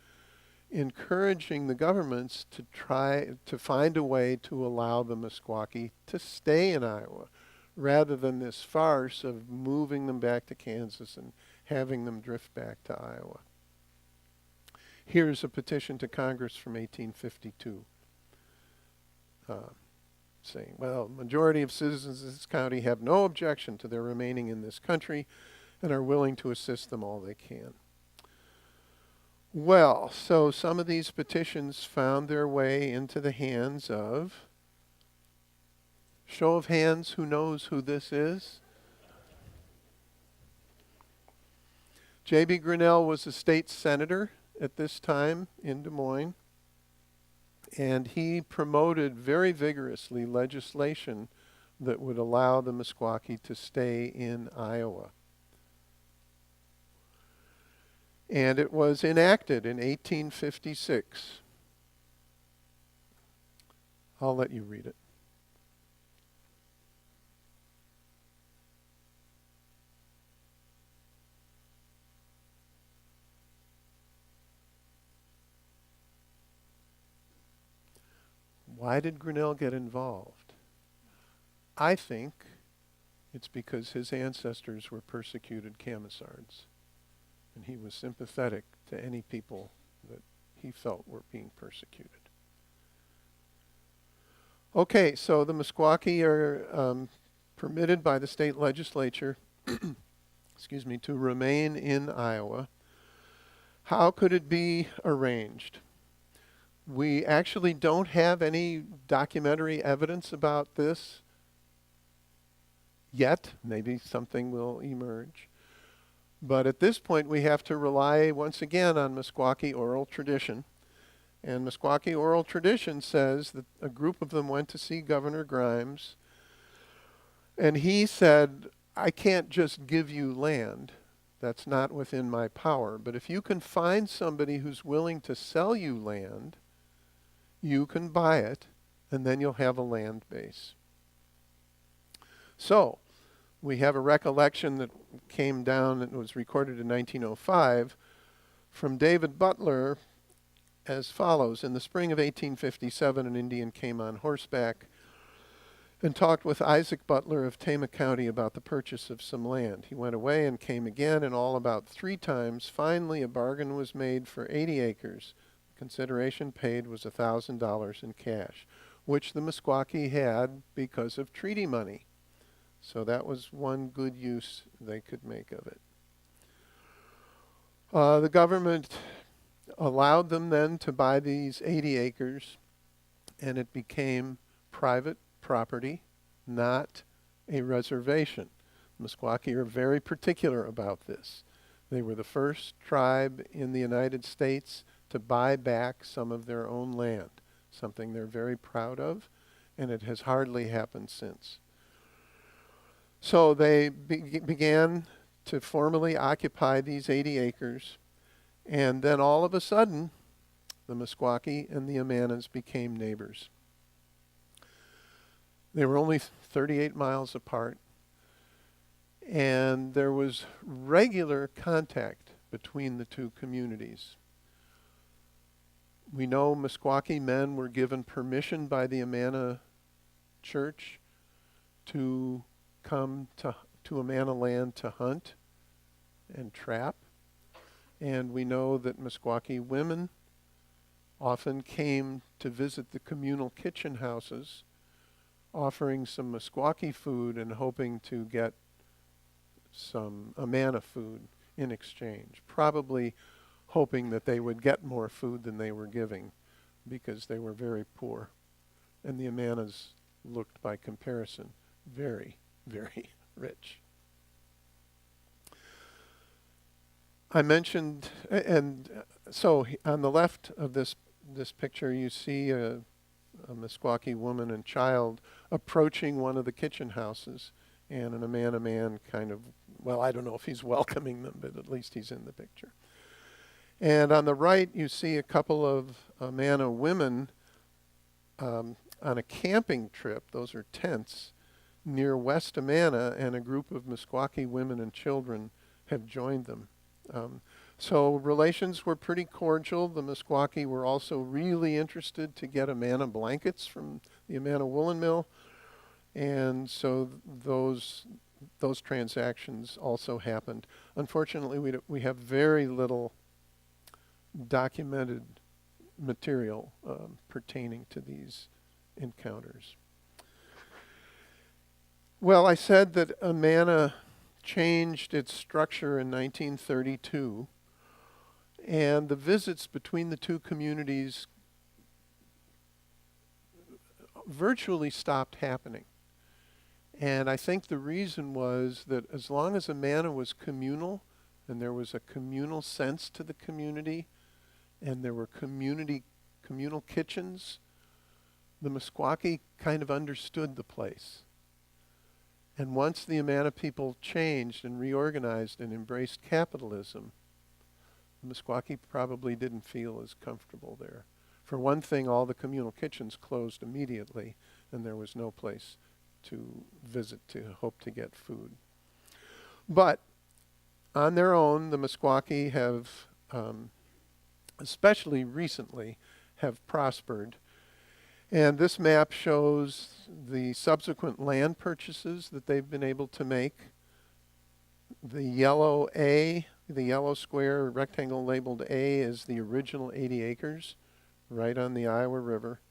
encouraging the governments to try to find a way to allow the Meskwaki to stay in Iowa, rather than this farce of moving them back to Kansas and having them drift back to Iowa. Here's a petition to Congress from 1852 saying, well, majority of citizens of this county have no objection to their remaining in this country and are willing to assist them all they can. Well, so some of these petitions found their way into the hands of, show of hands, who knows who this is? J.B. Grinnell was a state senator at this time in Des Moines, and he promoted very vigorously legislation that would allow the Meskwaki to stay in Iowa. And it was enacted in 1856. I'll let you read it. Why did Grinnell get involved? I think it's because his ancestors were persecuted Camisards, and he was sympathetic to any people that he felt were being persecuted. Okay, so the Meskwaki are permitted by the state legislature to remain in Iowa. How could it be arranged? We actually don't have any documentary evidence about this yet. Maybe something will emerge. But at this point, we have to rely once again on Meskwaki oral tradition. And Meskwaki oral tradition says that a group of them went to see Governor Grimes, and he said, I can't just give you land. That's not within my power. But if you can find somebody who's willing to sell you land, you can buy it, and then you'll have a land base. So, we have a recollection that came down that was recorded in 1905 from David Butler as follows. In the spring of 1857, an Indian came on horseback and talked with Isaac Butler of Tama County about the purchase of some land. He went away and came again, and all about 3 times. Finally, a bargain was made for 80 acres. The consideration paid was $1,000 in cash, which the Meskwaki had because of treaty money. So that was one good use they could make of it. The government allowed them then to buy these 80 acres, and it became private property, not a reservation. Meskwaki are very particular about this. They were the first tribe in the United States to buy back some of their own land, something they're very proud of, and it has hardly happened since. So they began to formally occupy these 80 acres, and then all of a sudden, the Meskwaki and the Amanas became neighbors. They were only 38 miles apart, and there was regular contact between the two communities. We know Meskwaki men were given permission by the Amana Church to come to Amana land to hunt and trap. And we know that Meskwaki women often came to visit the communal kitchen houses, offering some Meskwaki food and hoping to get some Amana food in exchange, probably hoping that they would get more food than they were giving because they were very poor. And the Amanas looked, by comparison, very, very rich. I mentioned, and so on the left of this picture, you see a Meskwaki woman and child approaching one of the kitchen houses, and an Amana man kind of, well, I don't know if he's welcoming them, but at least he's in the picture. And on the right, you see a couple of Amana women on a camping trip. Those are tents near West Amana, and a group of Meskwaki women and children have joined them. So relations were pretty cordial. The Meskwaki were also really interested to get Amana blankets from the Amana woolen mill, and so those transactions also happened. Unfortunately, we have very little documented material pertaining to these encounters. Well, I said that Amana changed its structure in 1932, and the visits between the two communities virtually stopped happening. And I think the reason was that as long as Amana was communal, and there was a communal sense to the community, and there were communal kitchens, the Meskwaki kind of understood the place. And once the Amana people changed and reorganized and embraced capitalism, the Meskwaki probably didn't feel as comfortable there. For one thing, all the communal kitchens closed immediately, and there was no place to visit to hope to get food. But on their own, the Meskwaki have, especially recently, have prospered. And this map shows the subsequent land purchases that they've been able to make. The yellow A, the yellow square rectangle labeled A, is the original 80 acres right on the Iowa River.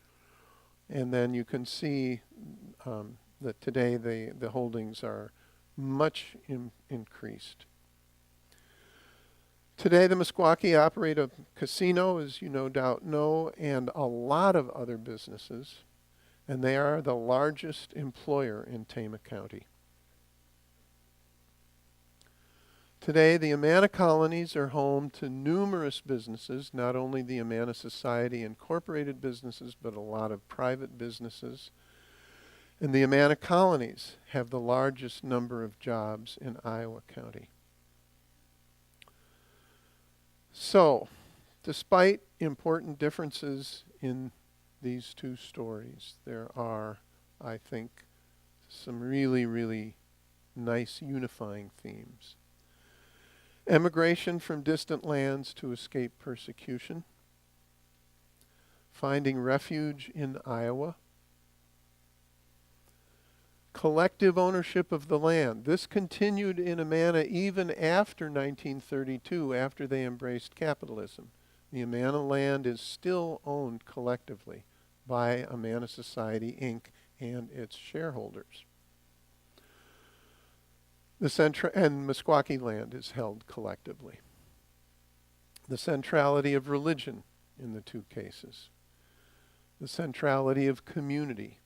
And then you can see that today the holdings are much increased. Today, the Meskwaki operate a casino, as you no doubt know, and a lot of other businesses, and they are the largest employer in Tama County. Today, the Amana Colonies are home to numerous businesses, not only the Amana Society incorporated businesses, but a lot of private businesses. And the Amana Colonies have the largest number of jobs in Iowa County. So, despite important differences in these two stories, there are, I think, some really, really nice unifying themes. Emigration from distant lands to escape persecution. Finding refuge in Iowa. Collective ownership of the land. This continued in Amana even after 1932, after they embraced capitalism. The Amana land is still owned collectively by Amana Society, Inc. and its shareholders. And Meskwaki land is held collectively. The centrality of religion in the two cases. The centrality of community,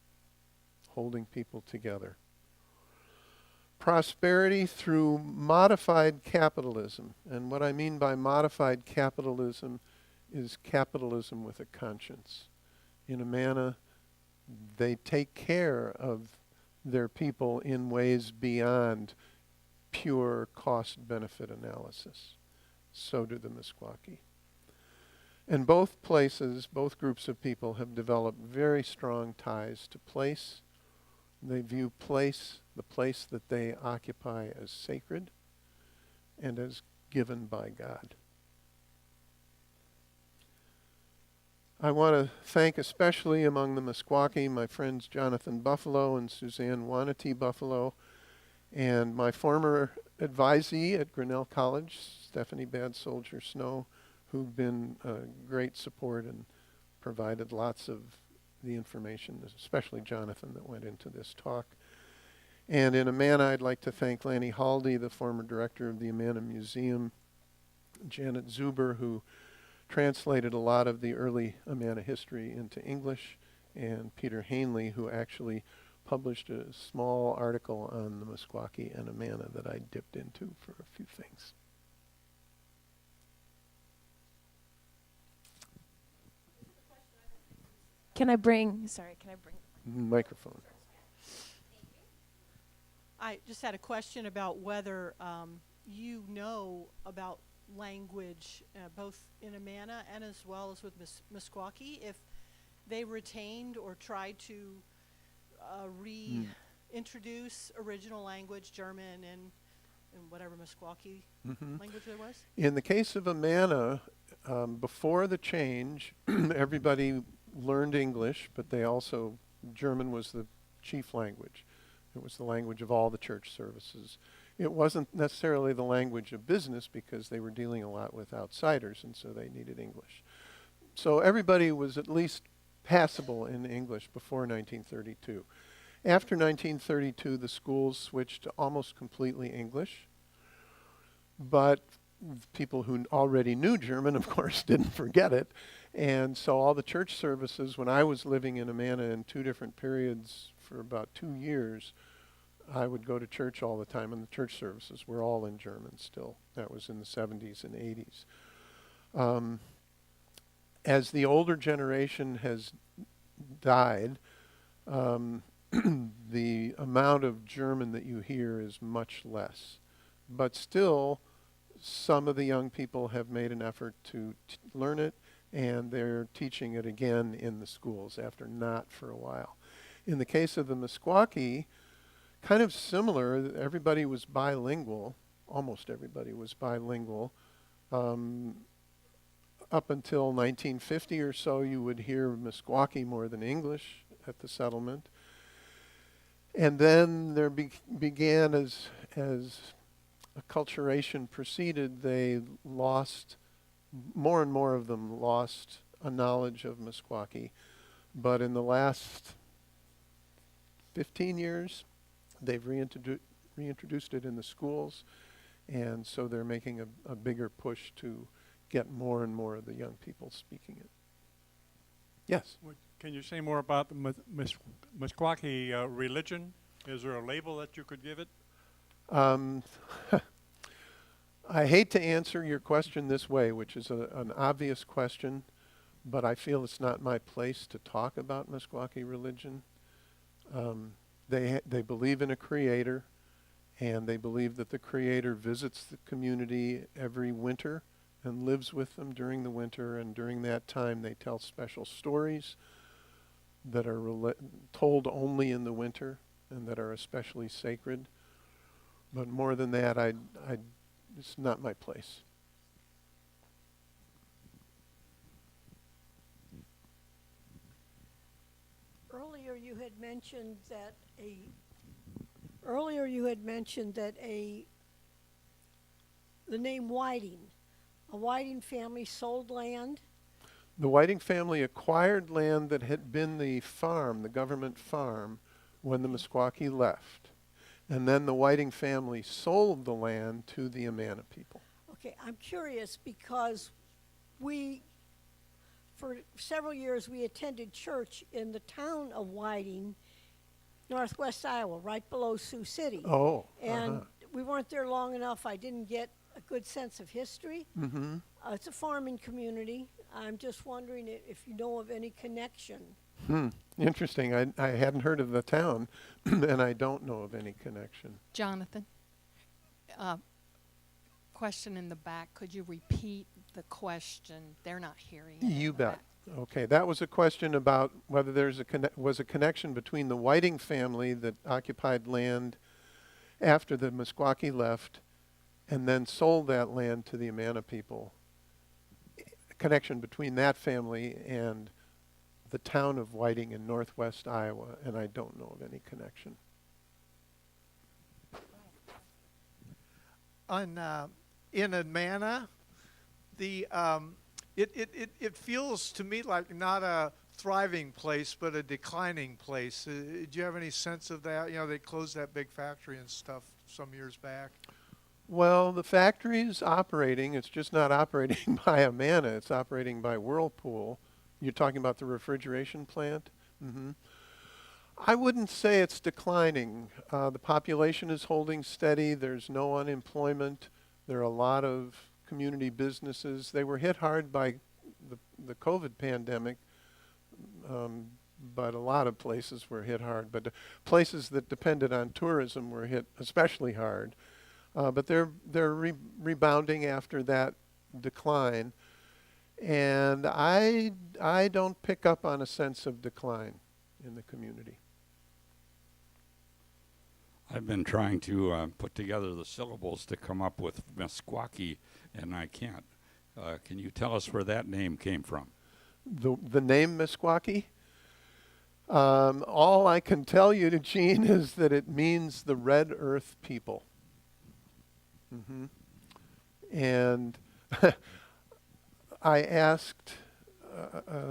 holding people together. Prosperity through modified capitalism. And what I mean by modified capitalism is capitalism with a conscience. In Amana, they take care of their people in ways beyond pure cost-benefit analysis. So do the Meskwaki. And both places, both groups of people have developed very strong ties to place. They view place, the place that they occupy, as sacred and as given by God. I want to thank especially among the Meskwaki my friends Jonathan Buffalo and Suzanne Wanatee Buffalo, and my former advisee at Grinnell College, Stephanie Bad Soldier Snow, who've been great support and provided lots of the information, especially Jonathan, that went into this talk. And in Amana, I'd like to thank Lanny Haldy, the former director of the Amana Museum, Janet Zuber, who translated a lot of the early Amana history into English, and Peter Hanley, who actually published a small article on the Meskwaki and Amana that I dipped into for a few things. Can I bring? Microphone. I just had a question about whether you know about language, both in Amana and as well as with Meskwaki, if they retained or tried to reintroduce original language, German and whatever Meskwaki language there was? In the case of Amana, before the change, everybody learned English, but they also, German was the chief language. It was the language of all the church services. It wasn't necessarily the language of business because they were dealing a lot with outsiders, and so they needed English. So everybody was at least passable in English before 1932. After 1932, the schools switched to almost completely English, but people who already knew German, of course, didn't forget it. And so all the church services, when I was living in Amana in two different periods for about 2 years, I would go to church all the time, and the church services were all in German still. That was in the 70s and 80s. As the older generation has died, the amount of German that you hear is much less. But still, some of the young people have made an effort to learn it, and they're teaching it again in the schools after not for a while. In the case of the Meskwaki, kind of similar, everybody was bilingual, almost everybody was bilingual. Up until 1950 or so, you would hear Meskwaki more than English at the settlement. And then there began, as acculturation proceeded, they lost, more and more of them lost a knowledge of Meskwaki. But in the last 15 years, they've reintroduced it in the schools, and so they're making a bigger push to get more and more of the young people speaking it. Yes? Can you say more about the Meskwaki religion? Is there a label that you could give it? I hate to answer your question this way, which is an obvious question, but I feel it's not my place to talk about Meskwaki religion. They believe in a creator, and they believe that the creator visits the community every winter and lives with them during the winter, and during that time they tell special stories that are told only in the winter and that are especially sacred. But more than that, it's not my place. Earlier you had mentioned that the name Whiting, a Whiting family sold land. The Whiting family acquired land that had been the farm, the government farm, when the Meskwaki left. And then the Whiting family sold the land to the Amana people. Okay, I'm curious because for several years, we attended church in the town of Whiting, northwest Iowa, right below Sioux City. Oh, And we weren't there long enough. I didn't get a good sense of history. Mm-hmm. It's a farming community. I'm just wondering if you know of any connection. Interesting. I hadn't heard of the town, and I don't know of any connection. Jonathan, question in the back. Could you repeat the question? They're not hearing it. You in the bet. back. Okay, that was a question about whether there's was a connection between the Whiting family that occupied land after the Meskwaki left and then sold that land to the Amana people. A connection between that family and the town of Whiting in northwest Iowa, and I don't know of any connection. In Amana, it feels to me like not a thriving place, but a declining place. Do you have any sense of that? You know, they closed that big factory and stuff some years back. Well, the factory is operating. It's just not operating by Amana. It's operating by Whirlpool. You're talking about the refrigeration plant? Mm-hmm. I wouldn't say it's declining. The population is holding steady. There's no unemployment. There are a lot of community businesses. They were hit hard by the COVID pandemic, but a lot of places were hit hard. But the places that depended on tourism were hit especially hard. But they're rebounding after that decline. And I don't pick up on a sense of decline in the community. I've been trying to put together the syllables to come up with Meskwaki, and I can't. Can you tell us where that name came from? The name Meskwaki? All I can tell you, Gene, is that it means the Red Earth people. Mm-hmm. And I asked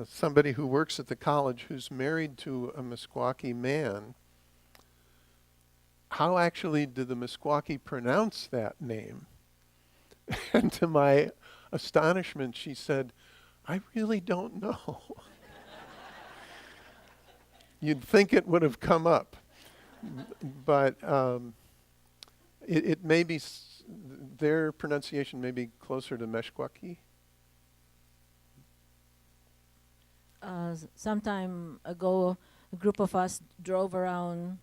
somebody who works at the college who's married to a Meskwaki man, how actually do the Meskwaki pronounce that name? And to my astonishment, she said, I really don't know. You'd think it would have come up. But it may be, their pronunciation may be closer to Meskwaki. Some time ago, a group of us drove around,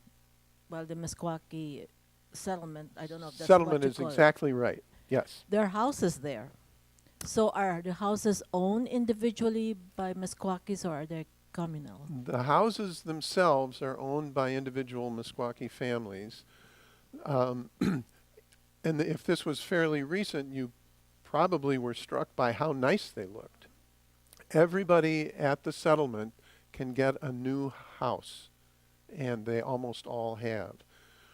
the Meskwaki settlement. I don't know if that's Settlement what you is call it. exactly right. Yes. There are houses there. So are the houses owned individually by Meskwakis or are they communal? The houses themselves are owned by individual Meskwaki families. And if this was fairly recent, you probably were struck by how nice they looked. Everybody at the settlement can get a new house, and they almost all have.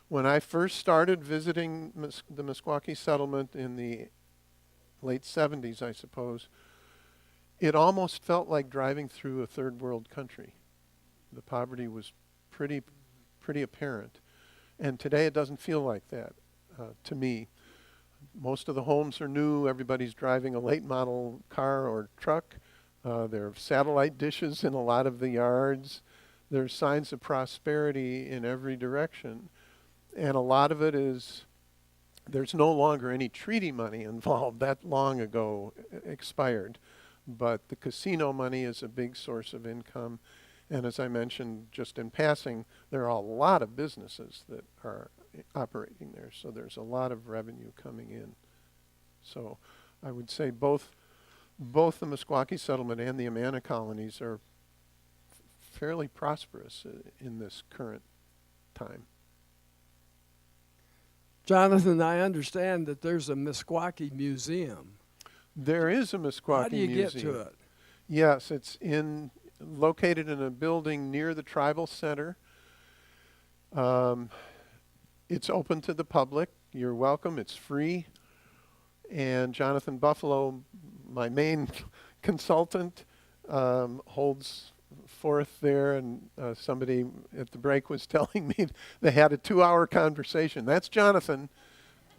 When I first started visiting the Meskwaki settlement in the late 70s, I suppose, it almost felt like driving through a third world country. The poverty was pretty apparent. And today it doesn't feel like that to me. Most of the homes are new. Everybody's driving a late model car or truck. There are satellite dishes in a lot of the yards. There's signs of prosperity in every direction. And a lot of it is, there's no longer any treaty money involved. That long ago expired. But the casino money is a big source of income. And as I mentioned just in passing, there are a lot of businesses that are operating there. So there's a lot of revenue coming in. So I would say both the Meskwaki settlement and the Amana Colonies are fairly prosperous in this current time. Jonathan, I understand that there's a Meskwaki museum. There is a Meskwaki How do you museum. get to it? Yes, it's located in a building near the tribal center. It's open to the public. You're welcome. It's free. And Jonathan Buffalo, my main consultant, holds forth there. And somebody at the break was telling me they had a 2-hour conversation. That's Jonathan.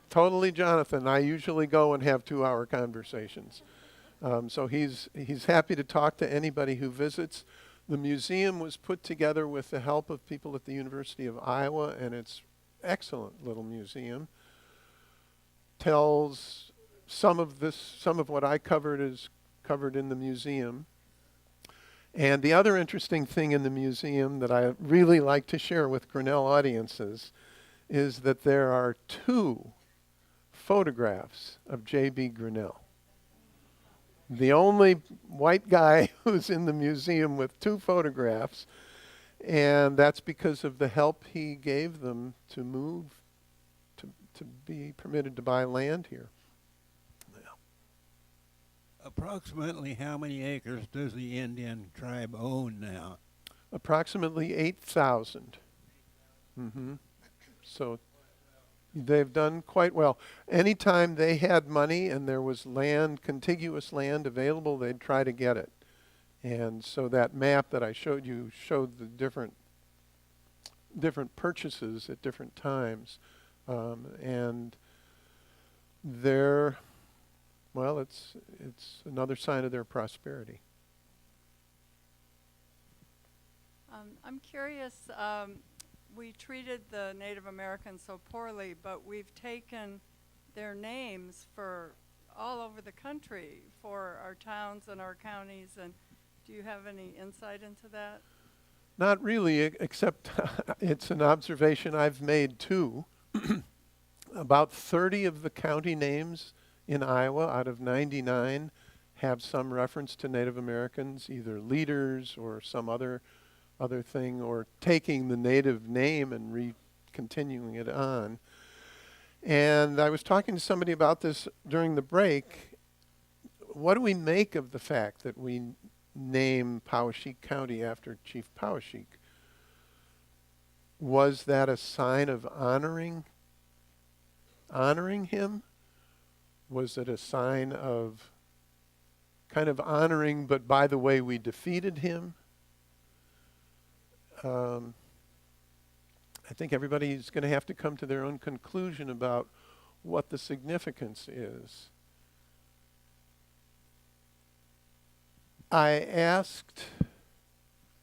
Totally Jonathan. I usually go and have 2-hour conversations. So he's happy to talk to anybody who visits. The museum was put together with the help of people at the University of Iowa, and it's excellent little museum. Tells some of what I covered is covered in the museum. And the other interesting thing in the museum that I really like to share with Grinnell audiences is that there are 2 photographs of J.B. Grinnell. The only white guy who's in the museum with 2 photographs, and that's because of the help he gave them to move, to be permitted to buy land here. Approximately how many acres does the Indian tribe own now? Approximately 8,000. So they've done quite well. Anytime they had money and there was land, contiguous land available, they'd try to get it. And so that map that I showed you showed the different purchases at different times. And they're, well, it's another sign of their prosperity. I'm curious, we treated the Native Americans so poorly, but we've taken their names for all over the country for our towns and our counties, and do you have any insight into that? Not really, except it's an observation I've made too. About 30 of the county names in Iowa out of 99 have some reference to Native Americans, either leaders or some other thing, or taking the native name and continuing it on. And I was talking to somebody about this during the break. What do we make of the fact that we name Poweshiek County after Chief Poweshiek? Was that a sign of honoring him? Was it a sign of kind of honoring, but by the way we defeated him? I think everybody's going to have to come to their own conclusion about what the significance is. I asked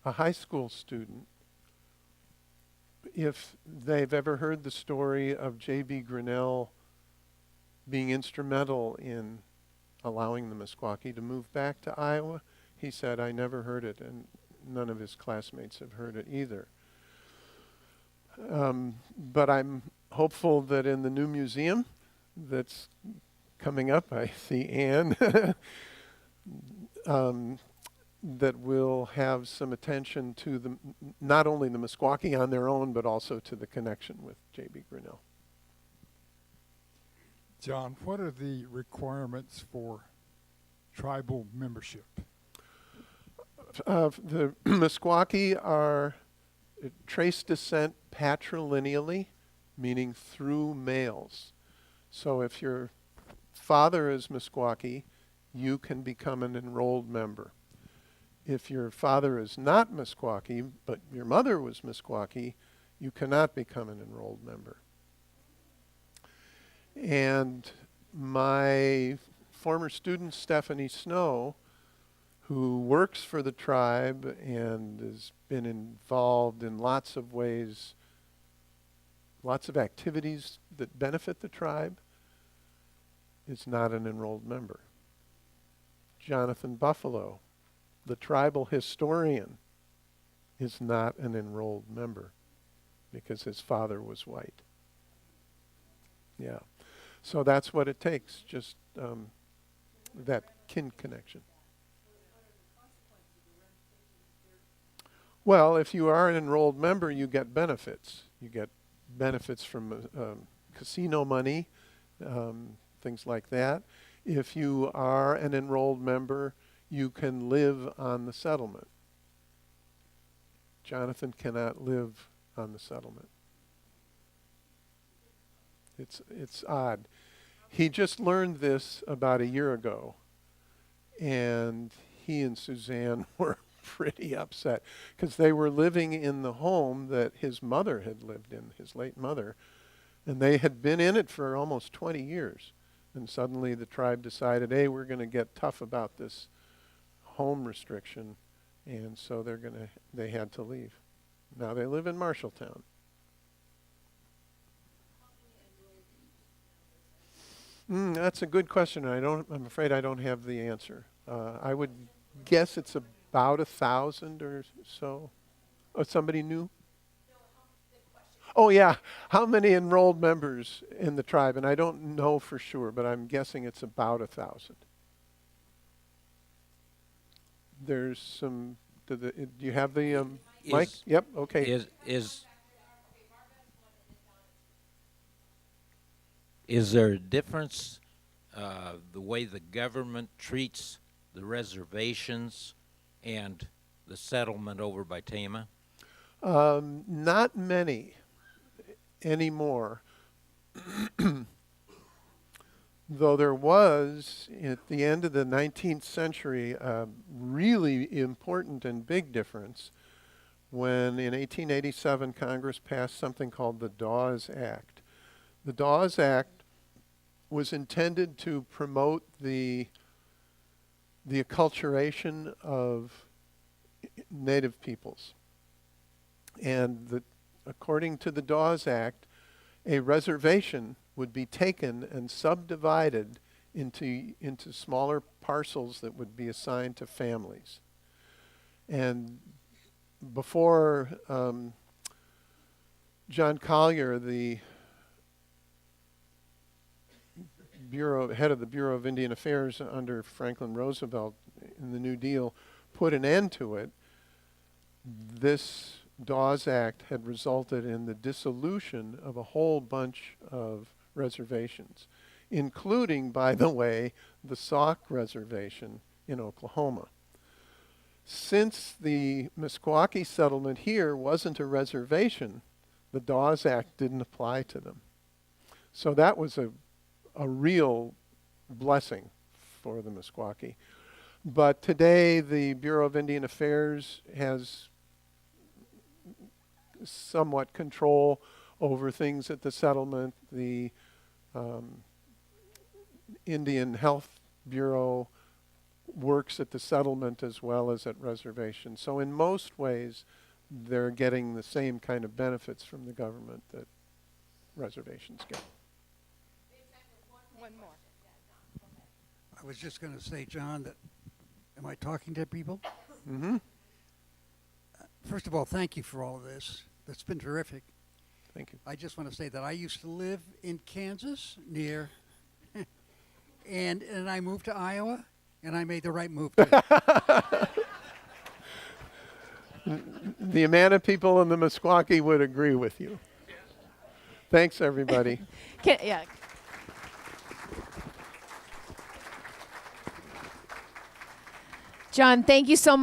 a high school student if they've ever heard the story of J.B. Grinnell being instrumental in allowing the Meskwaki to move back to Iowa. He said, I never heard it, and none of his classmates have heard it either. But I'm hopeful that in the new museum that's coming up, I see Anne, that we'll have some attention to not only the Meskwaki on their own, but also to the connection with J.B. Grinnell. John, what are the requirements for tribal membership? The Meskwaki are trace descent patrilineally, meaning through males. So if your father is Meskwaki, you can become an enrolled member. If your father is not Meskwaki, but your mother was Meskwaki, you cannot become an enrolled member. And my former student, Stephanie Snow, who works for the tribe and has been involved in lots of ways, lots of activities that benefit the tribe, is not an enrolled member. Jonathan Buffalo, the tribal historian, is not an enrolled member because his father was white. Yeah. So that's what it takes, just that kin connection. Well, if you are an enrolled member, you get benefits. You get benefits from casino money, things like that. If you are an enrolled member, you can live on the settlement. Jonathan cannot live on the settlement. It's odd. He just learned this about a year ago, and he and Suzanne were pretty upset because they were living in the home that his mother had lived in, his late mother, and they had been in it for almost 20 years. And suddenly the tribe decided, hey, we're going to get tough about this home restriction, and so they had to leave. Now they live in Marshalltown. That's a good question. I'm afraid I don't have the answer. I would guess it's about 1,000 or so. Oh, somebody new? Oh yeah, how many enrolled members in the tribe? And I don't know for sure, but I'm guessing it's about 1,000. There's some. Do you have the mic? Yep. Okay. Is there a difference the way the government treats the reservations and the settlement over by Tama? Not many anymore. Though there was, at the end of the 19th century, a really important and big difference when in 1887 Congress passed something called the Dawes Act. The Dawes Act was intended to promote the acculturation of native peoples. And according to the Dawes Act, a reservation would be taken and subdivided into smaller parcels that would be assigned to families. And before John Collier, the head of the Bureau of Indian Affairs under Franklin Roosevelt in the New Deal, put an end to it, this Dawes Act had resulted in the dissolution of a whole bunch of reservations, including, by the way, the Sauk Reservation in Oklahoma. Since the Meskwaki settlement here wasn't a reservation, the Dawes Act didn't apply to them. So that was a real blessing for the Meskwaki. But today the Bureau of Indian Affairs has somewhat control over things at the settlement. The Indian Health Bureau works at the settlement as well as at reservations. So in most ways, they're getting the same kind of benefits from the government that reservations get. One more. I was just going to say, John, that am I talking to people? Mm-hmm. First of all, thank you for all of this. That's been terrific. Thank you. I just want to say that I used to live in Kansas near, and I moved to Iowa, and I made the right move. The Amana people and the Meskwaki would agree with you. Thanks, everybody. Yeah. Jon, thank you so much.